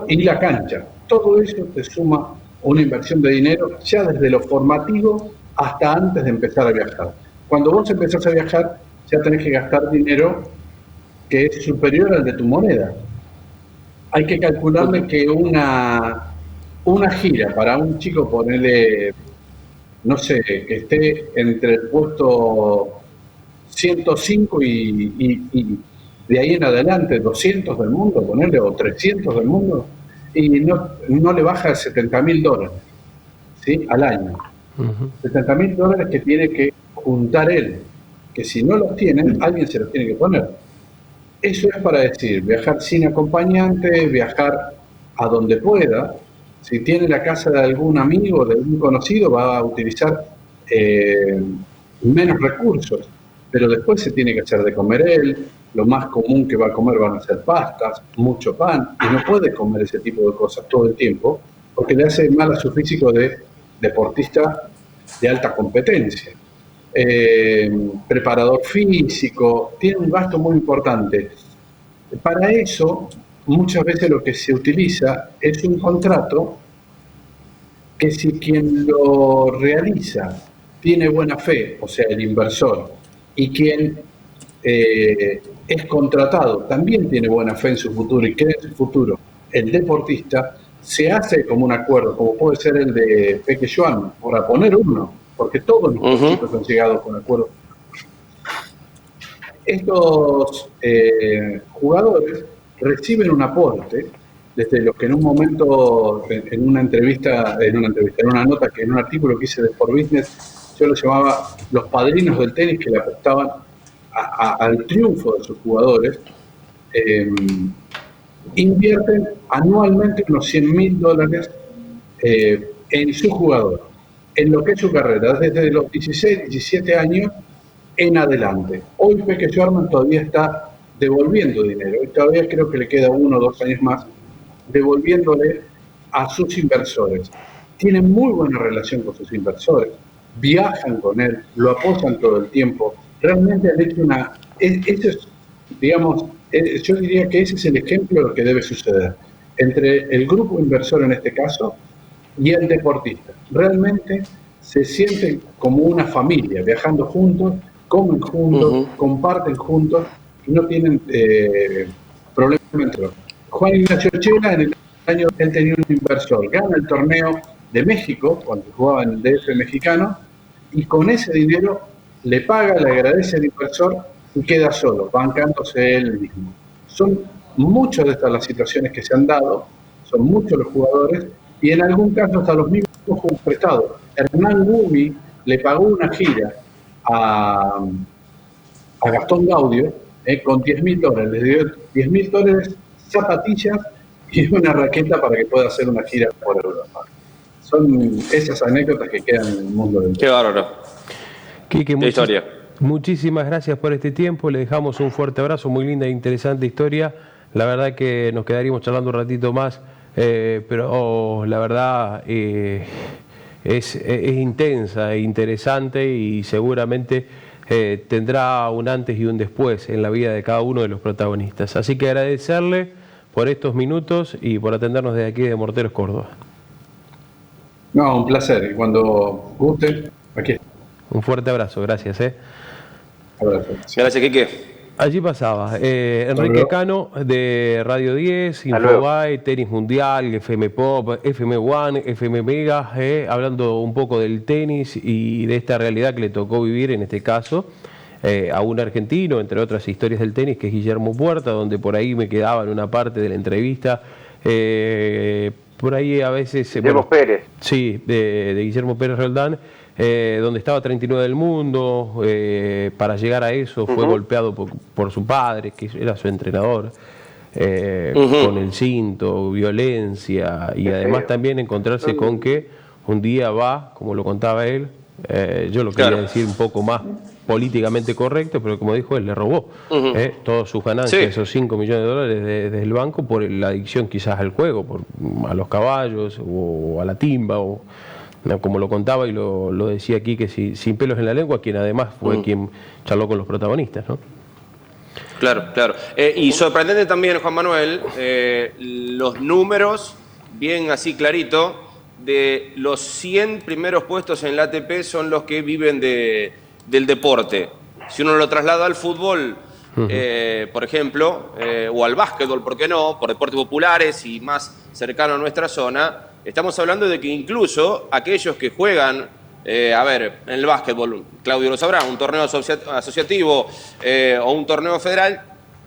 Y la cancha. Todo eso te suma una inversión de dinero ya desde lo formativo hasta antes de empezar a viajar. Cuando vos empezás a viajar, ya tenés que gastar dinero que es superior al de tu moneda. Hay que calcularle que una gira para un chico, ponerle, no sé, que esté entre el puesto 105 y de ahí en adelante 200 del mundo, ponerle, o 300 del mundo, y no le baja de $70.000, ¿sí?, al año. $70.000 que tiene que juntar él, que si no los tiene, alguien se los tiene que poner. Eso es para decir, viajar sin acompañante, viajar a donde pueda. Si tiene la casa de algún amigo, de algún conocido, va a utilizar menos recursos, pero después se tiene que hacer de comer él. Lo más común que va a comer van a ser pastas, mucho pan, y no puede comer ese tipo de cosas todo el tiempo, porque le hace mal a su físico de deportista de alta competencia. Preparador físico, tiene un gasto muy importante. Para eso, muchas veces lo que se utiliza es un contrato que, si quien lo realiza tiene buena fe, o sea, el inversor, y quien es contratado también tiene buena fe en su futuro y cree en su futuro, el deportista, se hace como un acuerdo, como puede ser el de Peque Joan, para poner uno, porque todos los chicos han llegado con acuerdos. Estos jugadores reciben un aporte desde los que en un momento, en una nota, que en un artículo que hice de Sport Business, yo lo llamaba los padrinos del tenis, que le apostaban al triunfo de sus jugadores. Invierten anualmente unos $100.000 en su jugador, en lo que es su carrera, desde los 16, 17 años en adelante. Hoy Peque Schwarman todavía está devolviendo dinero, y todavía creo que le queda 1 o 2 años más devolviéndole a sus inversores. Tienen muy buena relación con sus inversores, viajan con él, lo apoyan todo el tiempo. Realmente han hecho eso es, digamos, yo diría que ese es el ejemplo de lo que debe suceder entre el grupo inversor, en este caso, y el deportista. Realmente se sienten como una familia, viajando juntos, comen juntos, comparten juntos y no tienen problemas entre ellos. Juan Ignacio Chela, en el año, él tenía un inversor, gana el torneo de México, cuando jugaba en el DF mexicano, y con ese dinero le paga, le agradece al inversor y queda solo, bancándose él mismo. Son muchas de estas las situaciones que se han dado, son muchos los jugadores, y en algún caso hasta los mismos jugadores prestados. Hernán Gumi le pagó una gira a Gastón Gaudio con $10.000, le dio $10.000, zapatillas y una raqueta para que pueda hacer una gira por Europa. Son esas anécdotas que quedan en el mundo del... Qué bárbaro. Quique, qué historia. Muchísimas gracias por este tiempo, le dejamos un fuerte abrazo, muy linda e interesante historia. La verdad que nos quedaríamos charlando un ratito más, pero la verdad es intensa e interesante, y seguramente tendrá un antes y un después en la vida de cada uno de los protagonistas. Así que agradecerle por estos minutos y por atendernos desde aquí de Morteros, Córdoba. No, un placer, y cuando guste, aquí está. Un fuerte abrazo, gracias. Abrazo. Gracias, Quique. Allí pasaba Enrique Cano de Radio 10, Infobae, Tenis Mundial, FM Pop, FM One, FM Mega, hablando un poco del tenis y de esta realidad que le tocó vivir en este caso a un argentino, entre otras historias del tenis, que es Guillermo Puerta, donde por ahí me quedaba en una parte de la entrevista. Por ahí a veces... Guillermo Pérez. Sí, de Guillermo Pérez Roldán. Donde estaba 39 del mundo, para llegar a eso fue golpeado por su padre, que era su entrenador, con el cinto, violencia, y además también encontrarse con que un día va, como lo contaba él, yo lo quería decir un poco más políticamente correcto, pero como dijo él, le robó todas sus ganancias, esos 5 millones de dólares desde el banco, por la adicción quizás al juego, a los caballos o a la timba, o como lo contaba y lo decía aquí, que sin pelos en la lengua, quien además fue quien charló con los protagonistas, ¿no? Claro, claro. Y sorprendente también, Juan Manuel, los números, bien así clarito, de los 100 primeros puestos en la ATP son los que viven del deporte. Si uno lo traslada al fútbol, por ejemplo, o al básquetbol, ¿por qué no? Por deportes populares y más cercano a nuestra zona, estamos hablando de que incluso aquellos que juegan, en el básquetbol, Claudio lo sabrá, un torneo asociativo o un torneo federal,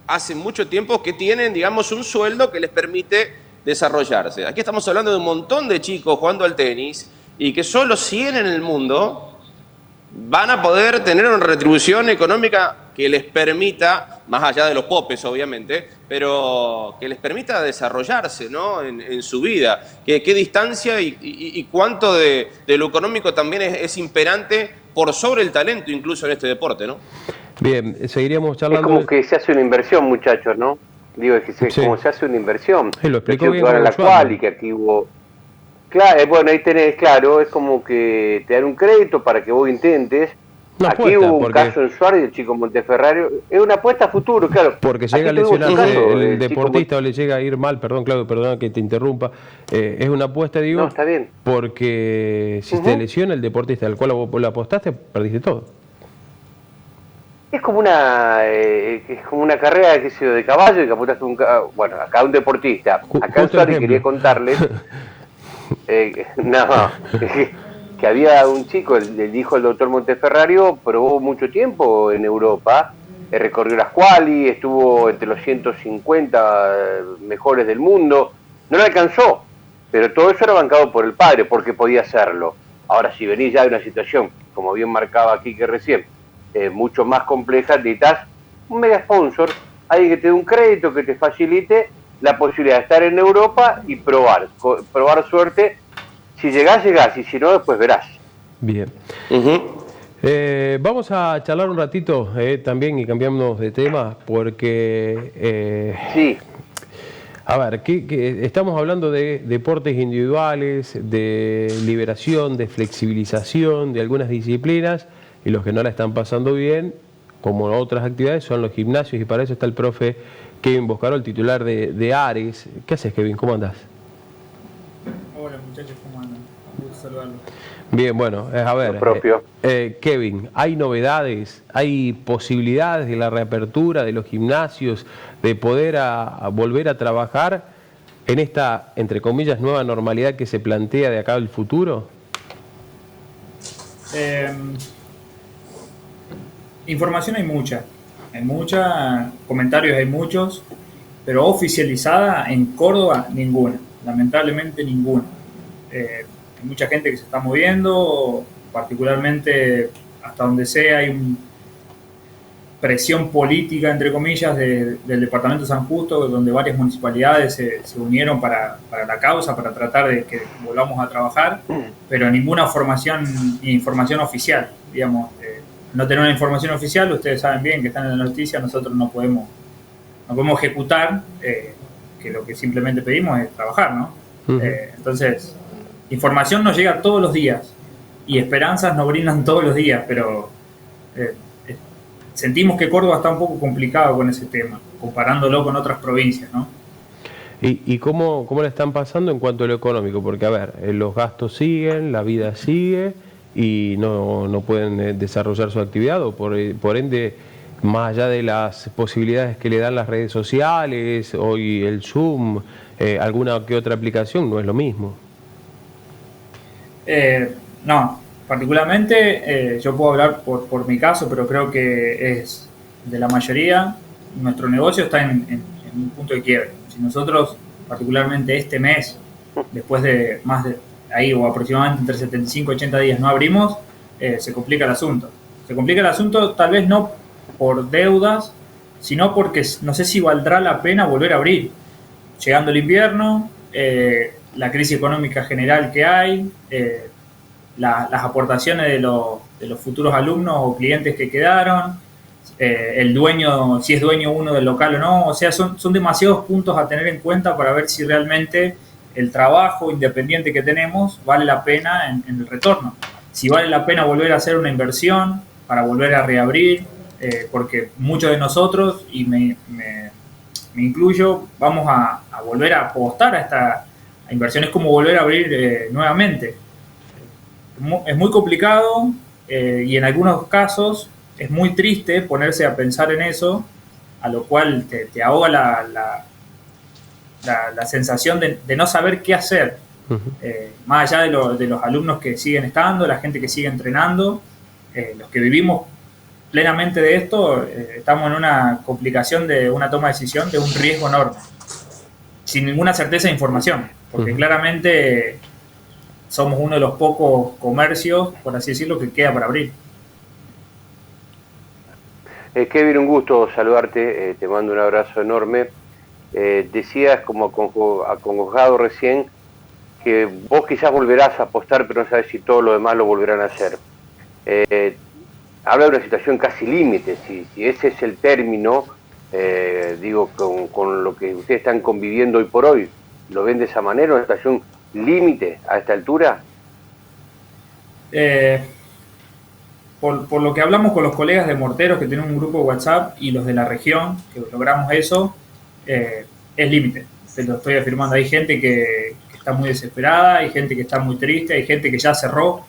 hace mucho tiempo que tienen, digamos, un sueldo que les permite desarrollarse. Aquí estamos hablando de un montón de chicos jugando al tenis y que solo 100 en el mundo van a poder tener una retribución económica que les permita, más allá de los popes obviamente, pero que les permita desarrollarse, ¿no? en su vida. ¿Qué distancia y cuánto de lo económico también es imperante por sobre el talento incluso en este deporte, ¿no? Bien, seguiríamos charlando. Es como que se hace una inversión, muchachos, ¿no? Digo, es que como se hace una inversión. Lo explicó bien. En la cual y que aquí hubo... Claro, bueno, ahí tenés, claro, es como que te dan un crédito para que vos intentes. Aquí apuesta, hubo un caso en Suárez del chico Monteferrario. Es una apuesta a futuro, claro. Porque llega a lesionarse el deportista o le llega a ir mal, perdón, Claudio, perdona que te interrumpa. Es una apuesta, digo. No, está bien. Porque si te lesiona el deportista al cual vos le apostaste, perdiste todo. Es como una carrera, qué sé yo, de caballo y que apostaste bueno, acá un deportista. Acá en Suárez quería contarles. Que había un chico, el hijo del doctor Monteferrario, probó mucho tiempo en Europa, recorrió las quali, estuvo entre los 150 mejores del mundo, no le alcanzó, pero todo eso era bancado por el padre, porque podía hacerlo. Ahora, si venís ya de una situación, como bien marcaba aquí que recién, mucho más compleja, necesitas un mega sponsor, alguien que te dé un crédito, que te facilite la posibilidad de estar en Europa y probar suerte. Si llegás, y si no, después verás. Bien. Vamos a charlar un ratito también y cambiamos de tema, porque... sí. A ver, estamos hablando de deportes individuales, de liberación, de flexibilización de algunas disciplinas, y los que no la están pasando bien, como otras actividades, son los gimnasios, y para eso está el profe Kevin Boscarol, titular de Ares. ¿Qué haces, Kevin? ¿Cómo andás? Hola muchachos, ¿cómo andan? Un gusto saludarlos. Bien, bueno, a ver, Kevin, ¿hay novedades, hay posibilidades de la reapertura de los gimnasios, de poder volver a trabajar en esta, entre comillas, nueva normalidad que se plantea de acá al futuro? Información hay mucha, comentarios hay muchos, pero oficializada en Córdoba ninguna, lamentablemente ninguna. Hay mucha gente que se está moviendo, particularmente hasta donde sea hay presión política, entre comillas, del departamento de San Justo, donde varias municipalidades se unieron para la causa, para tratar de que volvamos a trabajar, pero ninguna información oficial, digamos. No tener una información oficial, ustedes saben bien que están en la noticia, nosotros no podemos ejecutar, que lo que simplemente pedimos es trabajar, ¿no? Entonces, información nos llega todos los días y esperanzas nos brindan todos los días, pero sentimos que Córdoba está un poco complicado con ese tema, comparándolo con otras provincias, ¿no? ¿Y cómo le están pasando en cuanto a lo económico? Porque, a ver, los gastos siguen, la vida sigue y no pueden desarrollar su actividad, o por ende más allá de las posibilidades que le dan las redes sociales, hoy el Zoom, alguna que otra aplicación, no es lo mismo. No, particularmente yo puedo hablar por mi caso, pero creo que es de la mayoría. Nuestro negocio está en un punto de quiebre. Si nosotros, particularmente este mes, después de más de ahí o aproximadamente entre 75 y 80 días no abrimos, se complica el asunto. Se complica el asunto tal vez no por deudas, sino porque no sé si valdrá la pena volver a abrir. Llegando el invierno, la crisis económica general que hay, las aportaciones de los futuros alumnos o clientes que quedaron, el dueño, si es dueño uno del local o no, o sea, son demasiados puntos a tener en cuenta para ver si realmente el trabajo independiente que tenemos vale la pena en el retorno. Si vale la pena volver a hacer una inversión para volver a reabrir, porque muchos de nosotros, y me incluyo, vamos a volver a apostar a esta inversión. Es como volver a abrir nuevamente. Es muy complicado y en algunos casos es muy triste ponerse a pensar en eso, a lo cual te ahoga la sensación de no saber qué hacer. Más allá de los alumnos que siguen estando, la gente que sigue entrenando, los que vivimos plenamente de esto, estamos en una complicación de una toma de decisión, de un riesgo enorme, sin ninguna certeza de información, porque claramente somos uno de los pocos comercios, por así decirlo, que queda para abrir. Kevin, un gusto saludarte, te mando un abrazo enorme. Decías, como acongojado recién, que vos quizás volverás a apostar, pero no sabes si todo lo demás lo volverán a hacer. Habla de una situación casi límite, si ese es el término, digo, con lo que ustedes están conviviendo hoy por hoy, ¿lo ven de esa manera, una situación límite a esta altura? Por lo que hablamos con los colegas de Morteros que tienen un grupo de WhatsApp y los de la región, que logramos eso, es límite. Te lo estoy afirmando. Hay gente que está muy desesperada, hay gente que está muy triste, hay gente que ya cerró.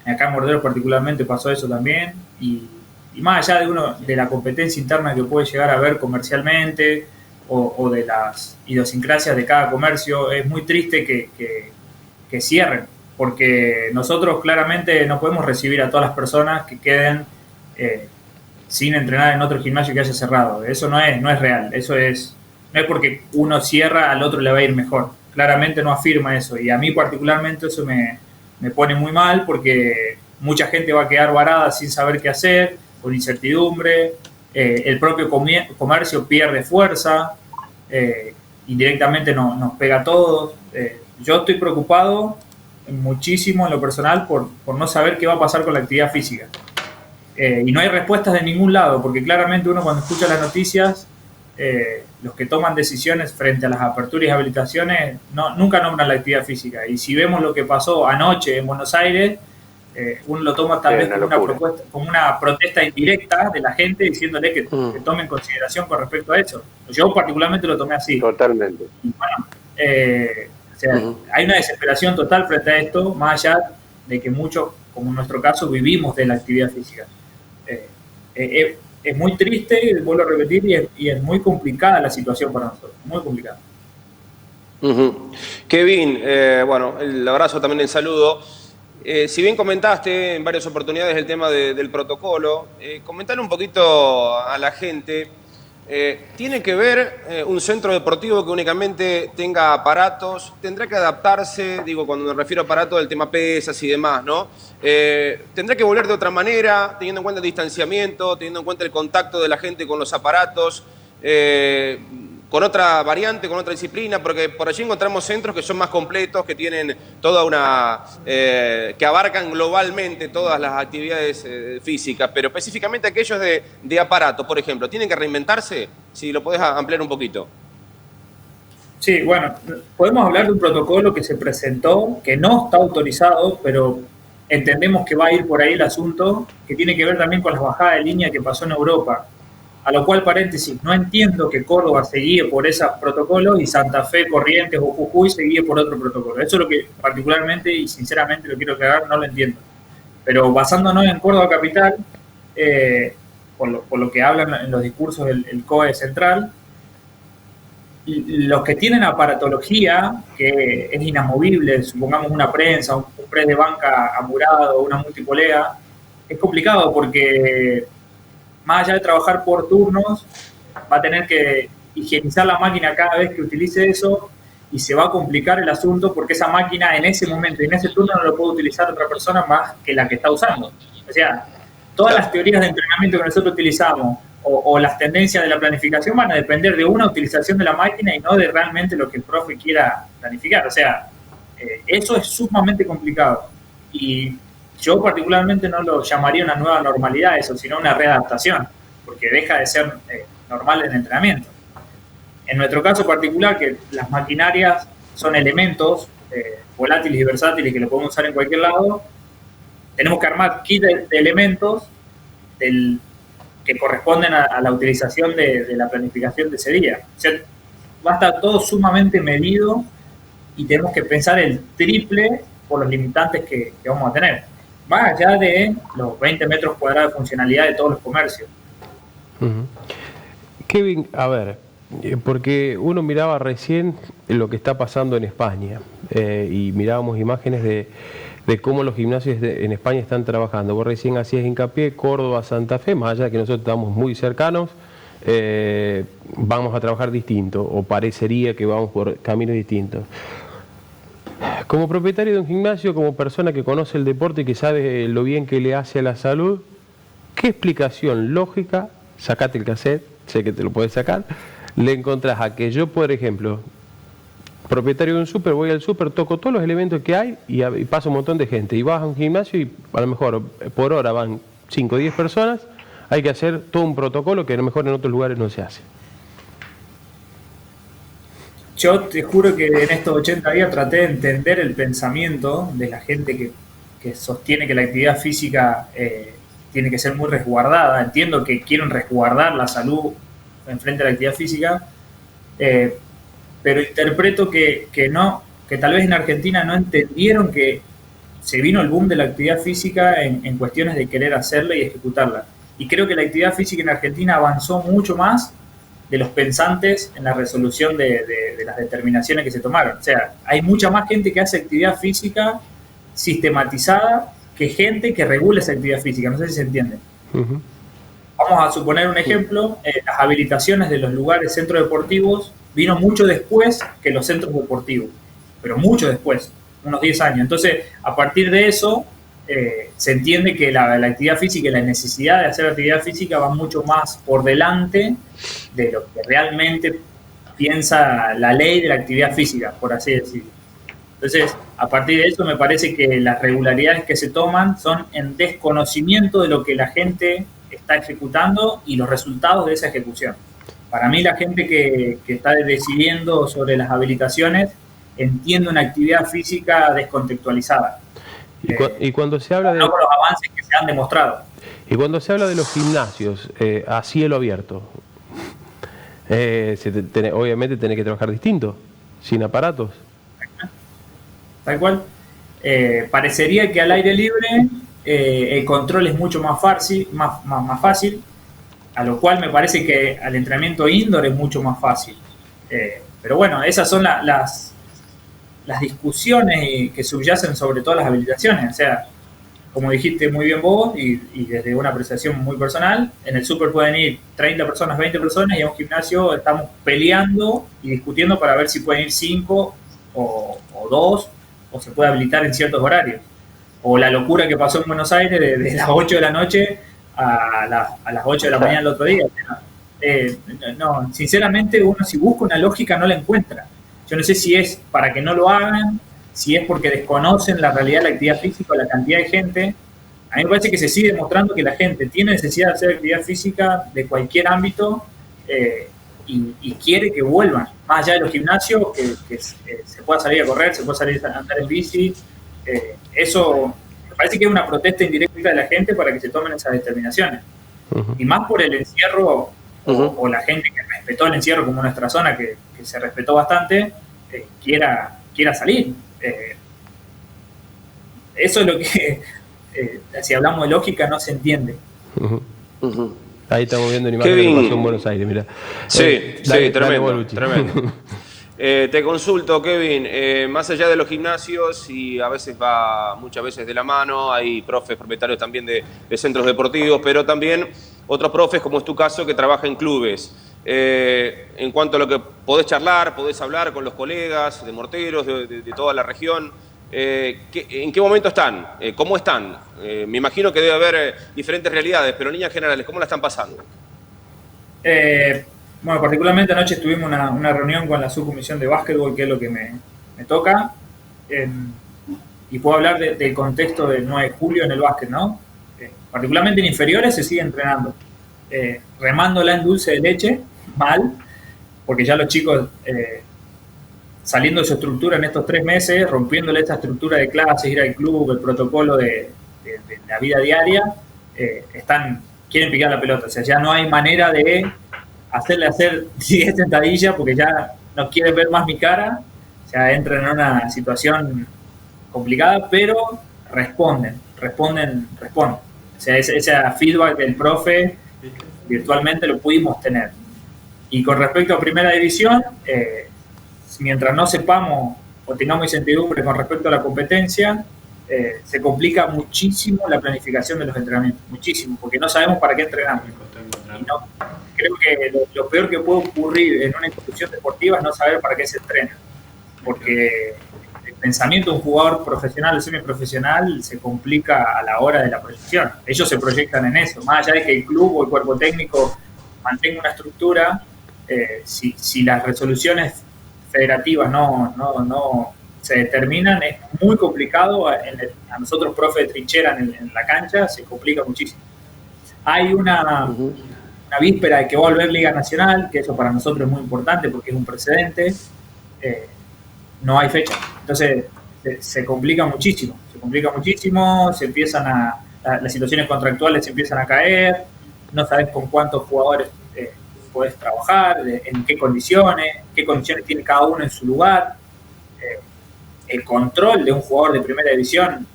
Acá en Morteros particularmente pasó eso también. Y más allá de la competencia interna que puede llegar a haber comercialmente o de las idiosincrasias de cada comercio, es muy triste que cierren. Porque nosotros claramente no podemos recibir a todas las personas que queden sin entrenar en otro gimnasio que haya cerrado. Eso no es real. Eso no es porque uno cierra, al otro le va a ir mejor. Claramente no afirma eso. Y a mí particularmente eso me pone muy mal porque mucha gente va a quedar varada sin saber qué hacer, con incertidumbre. El propio comercio pierde fuerza. Indirectamente nos pega a todos. Yo estoy preocupado muchísimo en lo personal por no saber qué va a pasar con la actividad física. Y no hay respuestas de ningún lado, porque claramente uno cuando escucha las noticias, los que toman decisiones frente a las aperturas y habilitaciones nunca nombran la actividad física. Y si vemos lo que pasó anoche en Buenos Aires, uno lo toma tal vez como una protesta indirecta de la gente diciéndole que tome en consideración con respecto a eso. Yo particularmente lo tomé así. Totalmente. Y bueno, o sea, hay una desesperación total frente a esto, más allá de que muchos, como en nuestro caso, vivimos de la actividad física. Es muy triste, vuelvo a repetir, y es muy complicada la situación para nosotros, muy complicada. Kevin, bueno, el abrazo, también el saludo. Si bien comentaste en varias oportunidades el tema del protocolo, comentale un poquito a la gente. ¿Tiene que ver un centro deportivo que únicamente tenga aparatos? ¿Tendrá que adaptarse? Digo, cuando me refiero a aparatos, el tema pesas y demás, ¿no? ¿Tendrá que volver de otra manera, teniendo en cuenta el distanciamiento, teniendo en cuenta el contacto de la gente con los aparatos, con otra variante, con otra disciplina? Porque por allí encontramos centros que son más completos, que tienen toda una... que abarcan globalmente todas las actividades físicas, pero específicamente aquellos de aparato, por ejemplo, ¿tienen que reinventarse? Si lo podés ampliar un poquito. Sí, bueno, podemos hablar de un protocolo que se presentó, que no está autorizado, pero entendemos que va a ir por ahí el asunto, que tiene que ver también con las bajadas de línea que pasó en Europa. A lo cual, paréntesis, no entiendo que Córdoba se guíe por esos protocolos y Santa Fe, Corrientes o Jujuy se guíe por otro protocolo. Eso es lo que particularmente y sinceramente lo quiero aclarar, no lo entiendo. Pero basándonos en Córdoba Capital, por lo que hablan en los discursos el COE central, los que tienen aparatología, que es inamovible, supongamos una prensa, un press de banca amurado, una multipolea, es complicado porque más allá de trabajar por turnos, va a tener que higienizar la máquina cada vez que utilice eso y se va a complicar el asunto porque esa máquina en ese momento y en ese turno no lo puede utilizar otra persona más que la que está usando. O sea, todas las teorías de entrenamiento que nosotros utilizamos o las tendencias de la planificación van a depender de una utilización de la máquina y no de realmente lo que el profe quiera planificar. O sea, eso es sumamente complicado. Y yo particularmente no lo llamaría una nueva normalidad eso, sino una readaptación, porque deja de ser normal en el entrenamiento. En nuestro caso particular, que las maquinarias son elementos volátiles y versátiles que lo podemos usar en cualquier lado, tenemos que armar kit de elementos que corresponden a la utilización de la planificación de ese día. O sea, va a estar todo sumamente medido y tenemos que pensar el triple por los limitantes que vamos a tener, más allá de los 20 metros cuadrados de funcionalidad de todos los comercios. Kevin, a ver, porque uno miraba recién lo que está pasando en España y mirábamos imágenes de cómo los gimnasios en España están trabajando. Vos recién hacías hincapié, Córdoba, Santa Fe, más allá de que nosotros estamos muy cercanos, vamos a trabajar distinto, o parecería que vamos por caminos distintos. Como propietario de un gimnasio, como persona que conoce el deporte y que sabe lo bien que le hace a la salud, ¿qué explicación lógica, sacate el cassette, sé que te lo puedes sacar, le encontrás a que yo, por ejemplo, propietario de un súper, voy al súper, toco todos los elementos que hay y pasa un montón de gente, y vas a un gimnasio y a lo mejor por hora van 5 o 10 personas, hay que hacer todo un protocolo que a lo mejor en otros lugares no se hace? Yo te juro que en estos 80 días traté de entender el pensamiento de la gente que sostiene que la actividad física tiene que ser muy resguardada. Entiendo que quieren resguardar la salud en frente a la actividad física, pero interpreto que tal vez en Argentina no entendieron que se vino el boom de la actividad física en cuestiones de querer hacerla y ejecutarla. Y creo que la actividad física en Argentina avanzó mucho más de los pensantes en la resolución de las determinaciones que se tomaron. O sea, hay mucha más gente que hace actividad física sistematizada que gente que regula esa actividad física. No sé si se entiende. Vamos a suponer un ejemplo. Las habilitaciones de los lugares, centros deportivos, vino mucho después que los centros deportivos, pero mucho después, unos 10 años. Entonces, a partir de eso, se entiende que la actividad física y la necesidad de hacer actividad física va mucho más por delante de lo que realmente piensa la ley de la actividad física, por así decirlo. Entonces, a partir de eso me parece que las regularidades que se toman son en desconocimiento de lo que la gente está ejecutando y los resultados de esa ejecución. Para mí la gente que está decidiendo sobre las habilitaciones entiende una actividad física descontextualizada. Y cuando se habla de... No con los avances que se han demostrado. Y cuando se habla de los gimnasios a cielo abierto, obviamente tenés que trabajar distinto, sin aparatos. Tal cual. Parecería que al aire libre el control es mucho más fácil, a lo cual me parece que al entrenamiento indoor es mucho más fácil. Pero bueno, esas son las discusiones que subyacen sobre todas las habilitaciones. O sea, como dijiste muy bien vos, y desde una apreciación muy personal, en el súper pueden ir 30 personas, 20 personas, y en un gimnasio estamos peleando y discutiendo para ver si pueden ir 5 o 2, o se puede habilitar en ciertos horarios. O la locura que pasó en Buenos Aires de las 8 de la noche a las 8 de la mañana el otro día. No, sinceramente, uno si busca una lógica no la encuentra. Yo no sé si es para que no lo hagan, si es porque desconocen la realidad de la actividad física o la cantidad de gente. A mí me parece que se sigue demostrando que la gente tiene necesidad de hacer actividad física de cualquier ámbito y quiere que vuelvan. Más allá de los gimnasios, que se pueda salir a correr, se pueda salir a andar en bici. Eso me parece que es una protesta indirecta de la gente para que se tomen esas determinaciones. Y más por el encierro o la gente que respetó el encierro, como nuestra zona, que se respetó bastante, quiera salir. Eso es lo que, si hablamos de lógica, no se entiende. Ahí estamos viendo una imagen Kevin. que pasó en Buenos Aires, mira. Sí, tremendo. Tremendo. Te consulto, Kevin, más allá de los gimnasios, y a veces va muchas veces de la mano, hay profes propietarios también de centros deportivos, pero también otros profes, como es tu caso, que trabajan en clubes. En cuanto a lo que podés charlar, podés hablar con los colegas de morteros de toda la región, ¿en qué momento están? ¿Cómo están? Me imagino que debe haber diferentes realidades, pero en líneas generales, ¿cómo la están pasando? Bueno, particularmente anoche tuvimos una reunión con la subcomisión de básquetbol, que es lo que me toca, y puedo hablar del contexto del 9 de julio en el básquet, ¿no? Particularmente en inferiores se sigue entrenando, remándola en dulce de leche, mal, porque ya los chicos, saliendo de su estructura en estos 3 meses, rompiéndole esta estructura de clases, ir al club, el protocolo de la vida diaria, quieren picar la pelota, o sea, ya no hay manera de hacerle hacer 10 sentadillas porque ya no quieren ver más mi cara, o sea, entran en una situación complicada, pero responden. O sea, ese feedback del profe virtualmente lo pudimos tener. Y con respecto a primera división, mientras no sepamos o tengamos incertidumbre con respecto a la competencia, se complica muchísimo la planificación de los entrenamientos, muchísimo, porque no sabemos para qué entrenamos. Y no, creo que lo peor que puede ocurrir en una institución deportiva es no saber para qué se entrena, porque el pensamiento de un jugador profesional o semiprofesional se complica a la hora de la proyección. Ellos se proyectan en eso, más allá de que el club o el cuerpo técnico mantenga una estructura, si las resoluciones federativas no se determinan, es muy complicado. A nosotros, profe de trinchera en la cancha, se complica muchísimo. Hay una víspera de que va a volver Liga Nacional, que eso para nosotros es muy importante porque es un precedente. No hay fecha, entonces se complica muchísimo, se empiezan las situaciones contractuales se empiezan a caer, no sabes con cuántos jugadores podés trabajar, en qué condiciones tiene cada uno en su lugar. El control de un jugador de primera división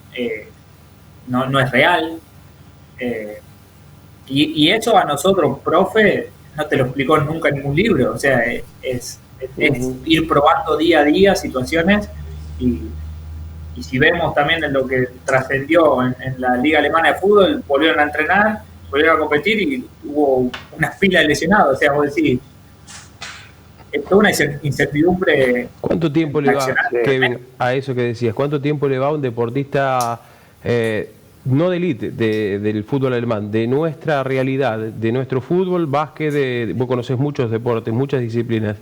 no es real, y eso a nosotros, profe, no te lo explicó nunca en ningún libro, o sea, es ir probando día a día situaciones, y si vemos también en lo que trascendió en la Liga Alemana de Fútbol, volvieron a entrenar, volvieron a competir y hubo una pila de lesionados, o sea, vos decís, es toda una incertidumbre. ¿Cuánto tiempo le va, Kevin, a eso que decías? ¿Cuánto tiempo le va a un deportista, no de élite, del fútbol alemán, de nuestra realidad, de nuestro fútbol, básquet, vos conocés muchos deportes, muchas disciplinas,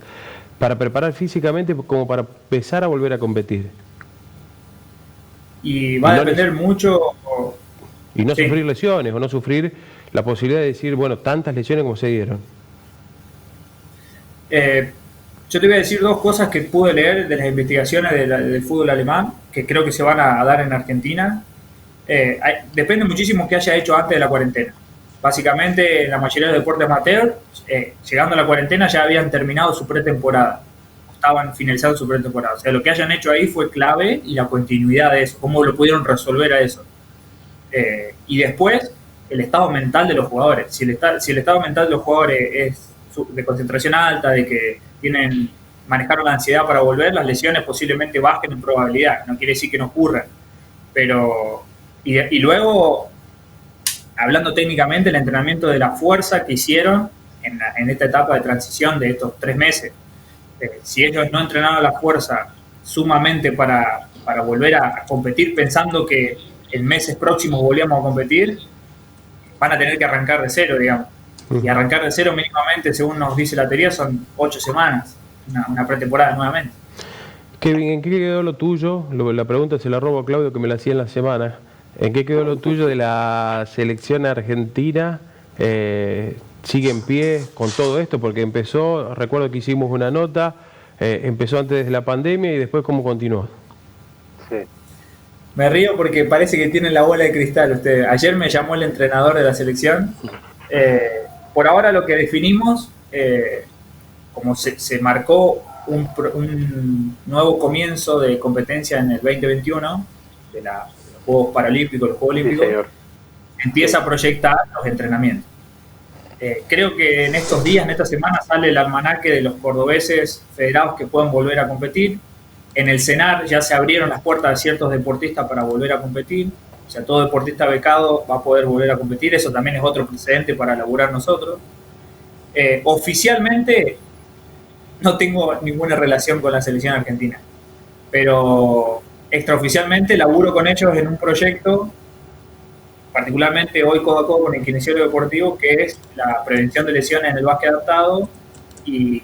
para preparar físicamente como para empezar a volver a competir? Y va a depender mucho. Y no sufrir lesiones, o no sufrir la posibilidad de decir, bueno, tantas lesiones como se dieron. Yo te voy a decir 2 cosas que pude leer de las investigaciones del fútbol alemán, que creo que se van a dar en Argentina. Depende muchísimo qué haya hecho antes de la cuarentena. Básicamente, la mayoría de los deportes amateur, llegando a la cuarentena, ya habían terminado su pretemporada, estaban finalizando su pretemporada. O sea, lo que hayan hecho ahí fue clave, y la continuidad de eso, cómo lo pudieron resolver a eso. Y después, el estado mental de los jugadores. Si el estado mental de los jugadores es de concentración alta, de que manejaron la ansiedad para volver, las lesiones posiblemente bajen en probabilidad. No quiere decir que no ocurran, pero y luego, hablando técnicamente, el entrenamiento de la fuerza que hicieron en esta etapa de transición de estos 3 meses, si ellos no entrenaron la fuerza sumamente para volver a competir, pensando que en meses próximos volvíamos a competir, van a tener que arrancar de cero, digamos. Y arrancar de cero mínimamente, según nos dice la teoría, son 8 semanas, una pretemporada nuevamente. Kevin, ¿en qué quedó lo tuyo? La pregunta se la robo a Claudio, que me la hacía en la semana. ¿En qué quedó lo tuyo de la selección argentina? ¿Sigue en pie con todo esto? Porque empezó, recuerdo que hicimos una nota, empezó antes de la pandemia, y después ¿cómo continuó? Sí. Me río porque parece que tienen la bola de cristal ustedes. Ayer me llamó el entrenador de la selección. Por ahora lo que definimos, como se marcó un nuevo comienzo de competencia en el 2021, de los Juegos Paralímpicos, los Juegos Olímpicos, empieza a proyectar los entrenamientos. Creo que en estos días, en esta semana, sale el almanaque de los cordobeses federados que puedan volver a competir. En el CENAR ya se abrieron las puertas de ciertos deportistas para volver a competir. O sea, todo deportista becado va a poder volver a competir. Eso también es otro precedente para laburar nosotros. Oficialmente no tengo ninguna relación con la selección argentina, pero extraoficialmente laburo con ellos en un proyecto, particularmente hoy codo a codo con el kinesiólogo deportivo, que es la prevención de lesiones en el básquet adaptado y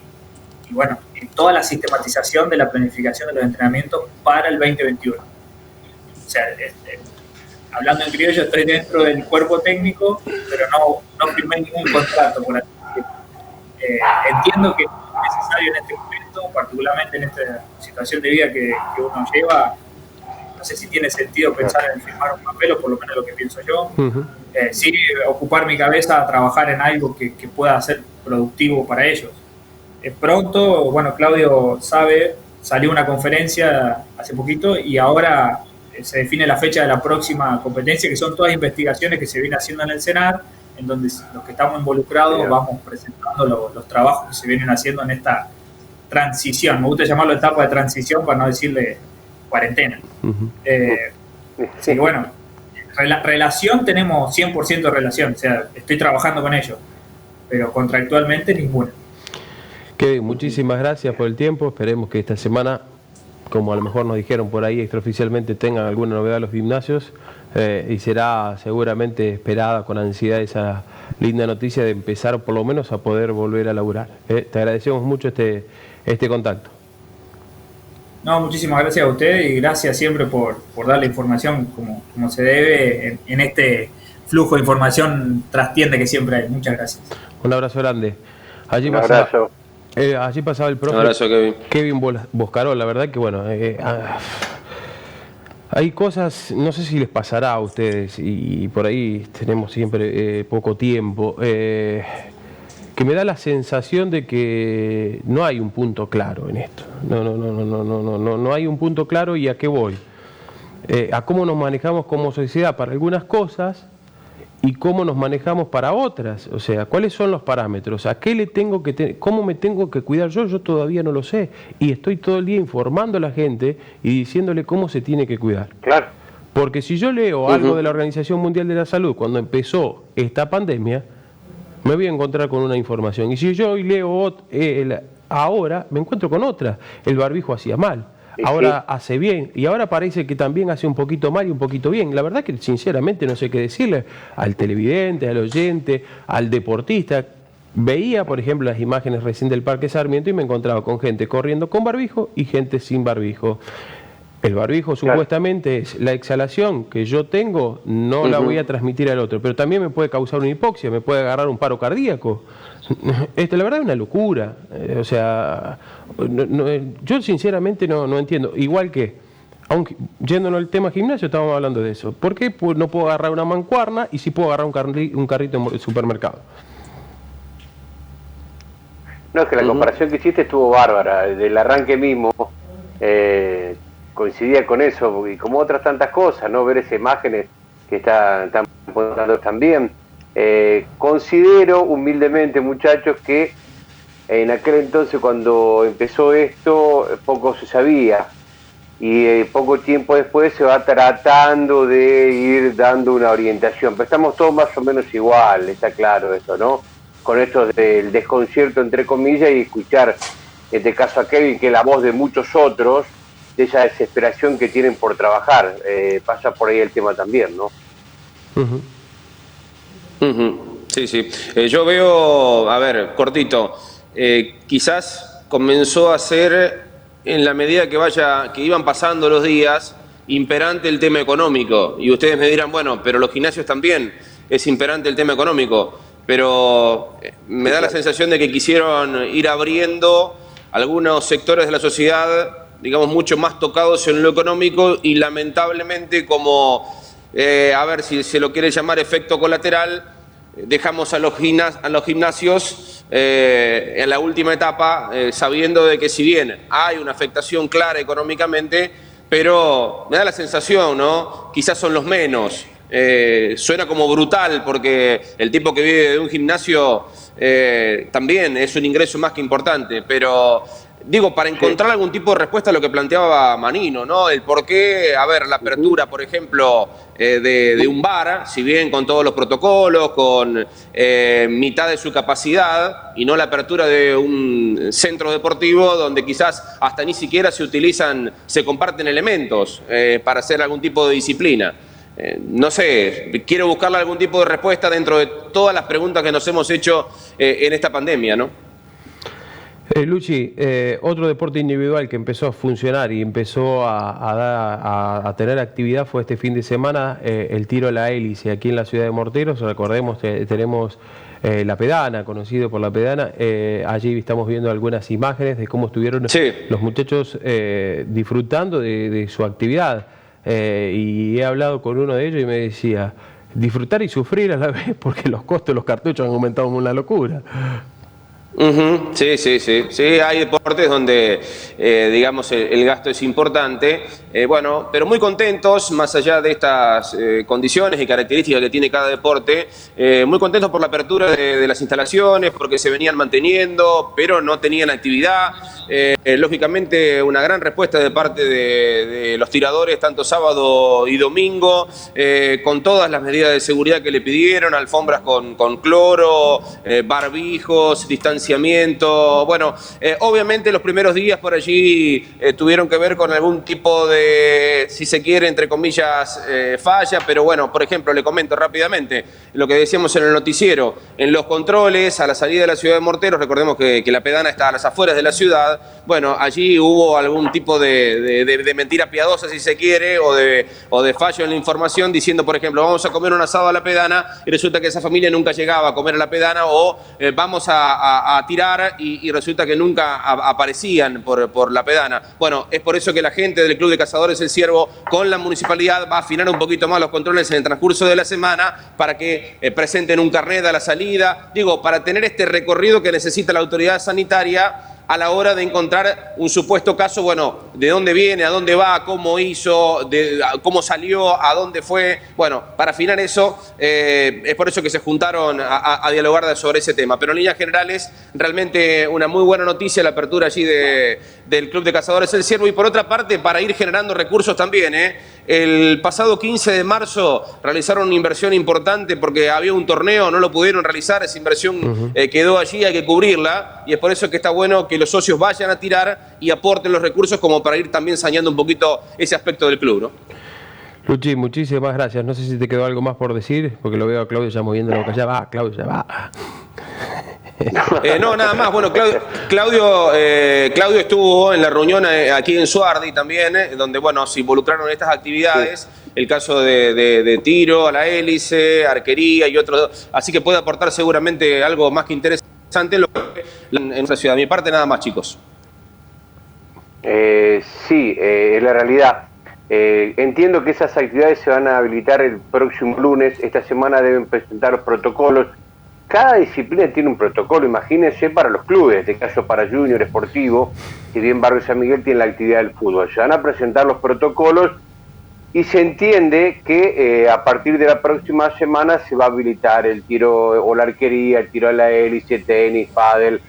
bueno, en toda la sistematización de la planificación de los entrenamientos para el 2021. O sea, hablando en criollo, estoy dentro del cuerpo técnico, pero no firmé ningún contrato, por así decirlo. Entiendo que es necesario en este momento, particularmente en esta situación de vida que uno lleva. No sé si tiene sentido pensar en firmar un papel, o por lo menos lo que pienso yo. Sí, ocupar mi cabeza a trabajar en algo que pueda ser productivo para ellos. Pronto, bueno, Claudio sabe, salió una conferencia hace poquito y ahora se define la fecha de la próxima competencia, que son todas investigaciones que se vienen haciendo en el CENAR, en donde los que estamos involucrados vamos presentando los trabajos que se vienen haciendo en esta transición. Me gusta llamarlo etapa de transición para no decirle cuarentena. Sí, bueno, relación tenemos 100% de relación, o sea, estoy trabajando con ellos, pero contractualmente ninguna. Kevin, muchísimas gracias por el tiempo. Esperemos que esta semana, como a lo mejor nos dijeron por ahí extraoficialmente, tengan alguna novedad los gimnasios y será seguramente esperada con ansiedad esa linda noticia de empezar por lo menos a poder volver a laburar. Te agradecemos mucho este contacto. No, muchísimas gracias a usted y gracias siempre por dar la información como se debe en este flujo de información trastienda que siempre hay. Muchas gracias. Un abrazo grande. Un abrazo. Allí pasaba el profe. Un abrazo, Kevin Boscarol. La verdad que bueno, hay cosas, no sé si les pasará a ustedes y por ahí tenemos siempre poco tiempo, que me da la sensación de que no hay un punto claro en esto. No hay un punto claro. ¿Y a qué voy? A cómo nos manejamos como sociedad para algunas cosas y cómo nos manejamos para otras. O sea, ¿cuáles son los parámetros? ¿A qué le tengo que cómo me tengo que cuidar yo? Yo todavía no lo sé. Y estoy todo el día informando a la gente y diciéndole cómo se tiene que cuidar. Claro. Porque si yo leo algo de la Organización Mundial de la Salud cuando empezó esta pandemia, me voy a encontrar con una información. Y si yo hoy leo ahora, me encuentro con otra. El barbijo hacía mal. Ahora hace bien, y ahora parece que también hace un poquito mal y un poquito bien. La verdad que sinceramente no sé qué decirle al televidente, al oyente, al deportista. Veía, por ejemplo, las imágenes recién del Parque Sarmiento y me encontraba con gente corriendo con barbijo y gente sin barbijo. El barbijo supuestamente es la exhalación que yo tengo, no la voy a transmitir al otro, pero también me puede causar una hipoxia, me puede agarrar un paro cardíaco. La verdad es una locura. O sea, yo sinceramente no entiendo. Igual que, aunque yéndonos al tema gimnasio, estábamos hablando de eso. ¿Por qué no puedo agarrar una mancuerna y sí puedo agarrar un carrito en el supermercado? No, es que la comparación que hiciste estuvo bárbara. Del arranque mismo coincidía con eso, y como otras tantas cosas, ¿no? Ver esas imágenes que están poniendo también. Considero humildemente, muchachos, que en aquel entonces cuando empezó esto poco se sabía y poco tiempo después se va tratando de ir dando una orientación, pero estamos todos más o menos igual, está claro eso, ¿no? Con esto del desconcierto entre comillas y escuchar en este caso a Kevin, que es la voz de muchos otros, de esa desesperación que tienen por trabajar, pasa por ahí el tema también, ¿no? Sí. Yo veo, a ver, cortito, quizás comenzó a ser, en la medida que iban pasando los días, imperante el tema económico. Y ustedes me dirán, bueno, pero los gimnasios también es imperante el tema económico. Pero me da la sensación de que quisieron ir abriendo algunos sectores de la sociedad, digamos, mucho más tocados en lo económico y lamentablemente como... a ver si se lo quiere llamar efecto colateral, dejamos a los gimnasios en la última etapa, sabiendo de que si bien hay una afectación clara económicamente, pero me da la sensación, ¿no? Quizás son los menos. Suena como brutal porque el tipo que vive de un gimnasio también es un ingreso más que importante, pero digo, para encontrar algún tipo de respuesta a lo que planteaba Manino, ¿no? El por qué, a ver, la apertura, por ejemplo, de un bar, si bien con todos los protocolos, con mitad de su capacidad, y no la apertura de un centro deportivo donde quizás hasta ni siquiera se comparten elementos para hacer algún tipo de disciplina. No sé, quiero buscarle algún tipo de respuesta dentro de todas las preguntas que nos hemos hecho en esta pandemia, ¿no? Luchi, otro deporte individual que empezó a funcionar y empezó a tener actividad fue este fin de semana el tiro a la hélice aquí en la ciudad de Morteros. Recordemos que tenemos La Pedana, conocido por La Pedana. Allí estamos viendo algunas imágenes de cómo estuvieron los muchachos disfrutando de su actividad. Y he hablado con uno de ellos y me decía, disfrutar y sufrir a la vez porque los costos de los cartuchos han aumentado como una locura. Sí, hay deportes donde, digamos, el gasto es importante, bueno, pero muy contentos, más allá de estas condiciones y características que tiene cada deporte, muy contentos por la apertura de las instalaciones, porque se venían manteniendo, pero no tenían actividad. Lógicamente, una gran respuesta de parte de los tiradores, tanto sábado y domingo, con todas las medidas de seguridad que le pidieron, alfombras con cloro, barbijos, distanciamiento. Bueno, obviamente los primeros días por allí tuvieron que ver con algún tipo de, si se quiere, entre comillas, falla, pero bueno, por ejemplo, le comento rápidamente lo que decíamos en el noticiero, en los controles a la salida de la ciudad de Morteros, recordemos que La Pedana está a las afueras de la ciudad, bueno, allí hubo algún tipo de mentira piadosa, si se quiere, o de fallo en la información, diciendo, por ejemplo, vamos a comer un asado a La Pedana, y resulta que esa familia nunca llegaba a comer a La Pedana, o vamos a tirar y resulta que nunca aparecían por La Pedana. Bueno, es por eso que la gente del Club de Cazadores El Ciervo con la municipalidad va a afinar un poquito más los controles en el transcurso de la semana para que presenten un carnet a la salida, digo, para tener este recorrido que necesita la autoridad sanitaria a la hora de encontrar un supuesto caso, bueno, de dónde viene, a dónde va, cómo hizo, cómo salió, a dónde fue. Bueno, para afinar eso, es por eso que se juntaron a dialogar sobre ese tema. Pero en líneas generales, realmente una muy buena noticia la apertura allí del Club de Cazadores El Ciervo. Y por otra parte, para ir generando recursos también, el pasado 15 de marzo realizaron una inversión importante porque había un torneo, no lo pudieron realizar, esa inversión quedó allí, hay que cubrirla, y es por eso que está bueno que los socios vayan a tirar y aporten los recursos como para ir también saneando un poquito ese aspecto del club, ¿no? Luchi, muchísimas gracias. No sé si te quedó algo más por decir, porque lo veo a Claudio ya moviendo la boca. Ya va, Claudio, ya va. No, nada más. Bueno, Claudio estuvo en la reunión aquí en Suardi también, donde, bueno, se involucraron en estas actividades, el caso de tiro a la hélice, arquería y otros, así que puede aportar seguramente algo más que interesante en nuestra ciudad. De mi parte, nada más, chicos. Sí, es la realidad. Entiendo que esas actividades se van a habilitar el próximo lunes. Esta semana deben presentar los protocolos. Cada disciplina tiene un protocolo, imagínense para los clubes, en este caso para Junior Esportivo, si bien Barrio San Miguel tiene la actividad del fútbol. Se van a presentar los protocolos y se entiende que a partir de la próxima semana se va a habilitar el tiro o la arquería, el tiro a la hélice, tenis, pádel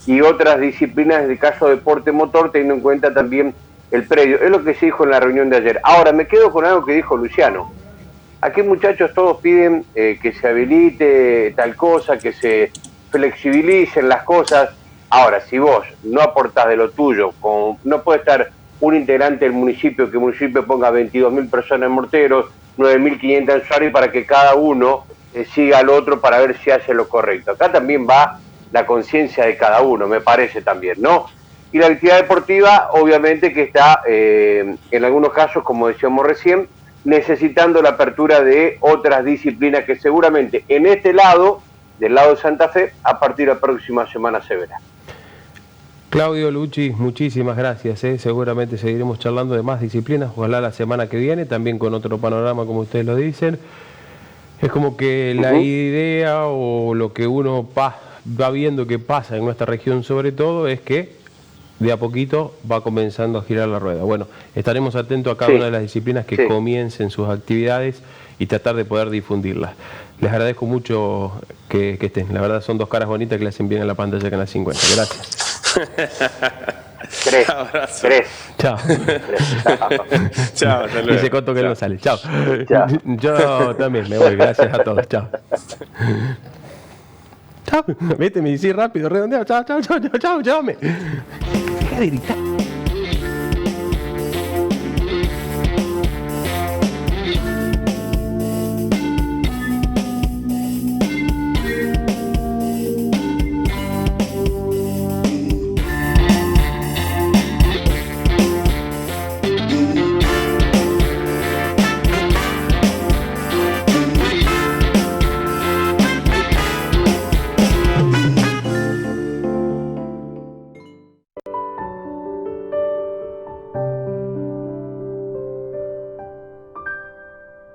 y otras disciplinas, en el caso de deporte motor, teniendo en cuenta también el predio. Es lo que se dijo en la reunión de ayer. Ahora, me quedo con algo que dijo Luciano. Aquí, muchachos, todos piden que se habilite tal cosa, que se flexibilicen las cosas. Ahora, si vos no aportás de lo tuyo, no puede estar un integrante del municipio, que el municipio ponga 22.000 personas en Morteros, 9.500 en Suárez, para que cada uno siga al otro para ver si hace lo correcto. Acá también va la conciencia de cada uno, me parece también, ¿no? Y la actividad deportiva, obviamente que está, en algunos casos, como decíamos recién, necesitando la apertura de otras disciplinas que seguramente en este lado, del lado de Santa Fe, a partir de la próxima semana se verá. Claudio, Luchi, muchísimas gracias. Seguramente seguiremos charlando de más disciplinas, ojalá la semana que viene, también con otro panorama como ustedes lo dicen. Es como que la idea o lo que uno va viendo que pasa en nuestra región sobre todo es que de a poquito va comenzando a girar la rueda. Bueno, estaremos atentos a cada una de las disciplinas que comiencen sus actividades y tratar de poder difundirlas. Les agradezco mucho que estén. La verdad son dos caras bonitas que le hacen bien en la pantalla Canal 50. Gracias. 3. Chao. Chao, hasta luego. Dice Coto que Chao. no sale. Chao. Chao. Yo también me voy. Gracias a todos. Chao. Chao. Vete, me dice rápido, redondeado. Chao, chao, chao, chao, chao, llámame. Deja de gritar.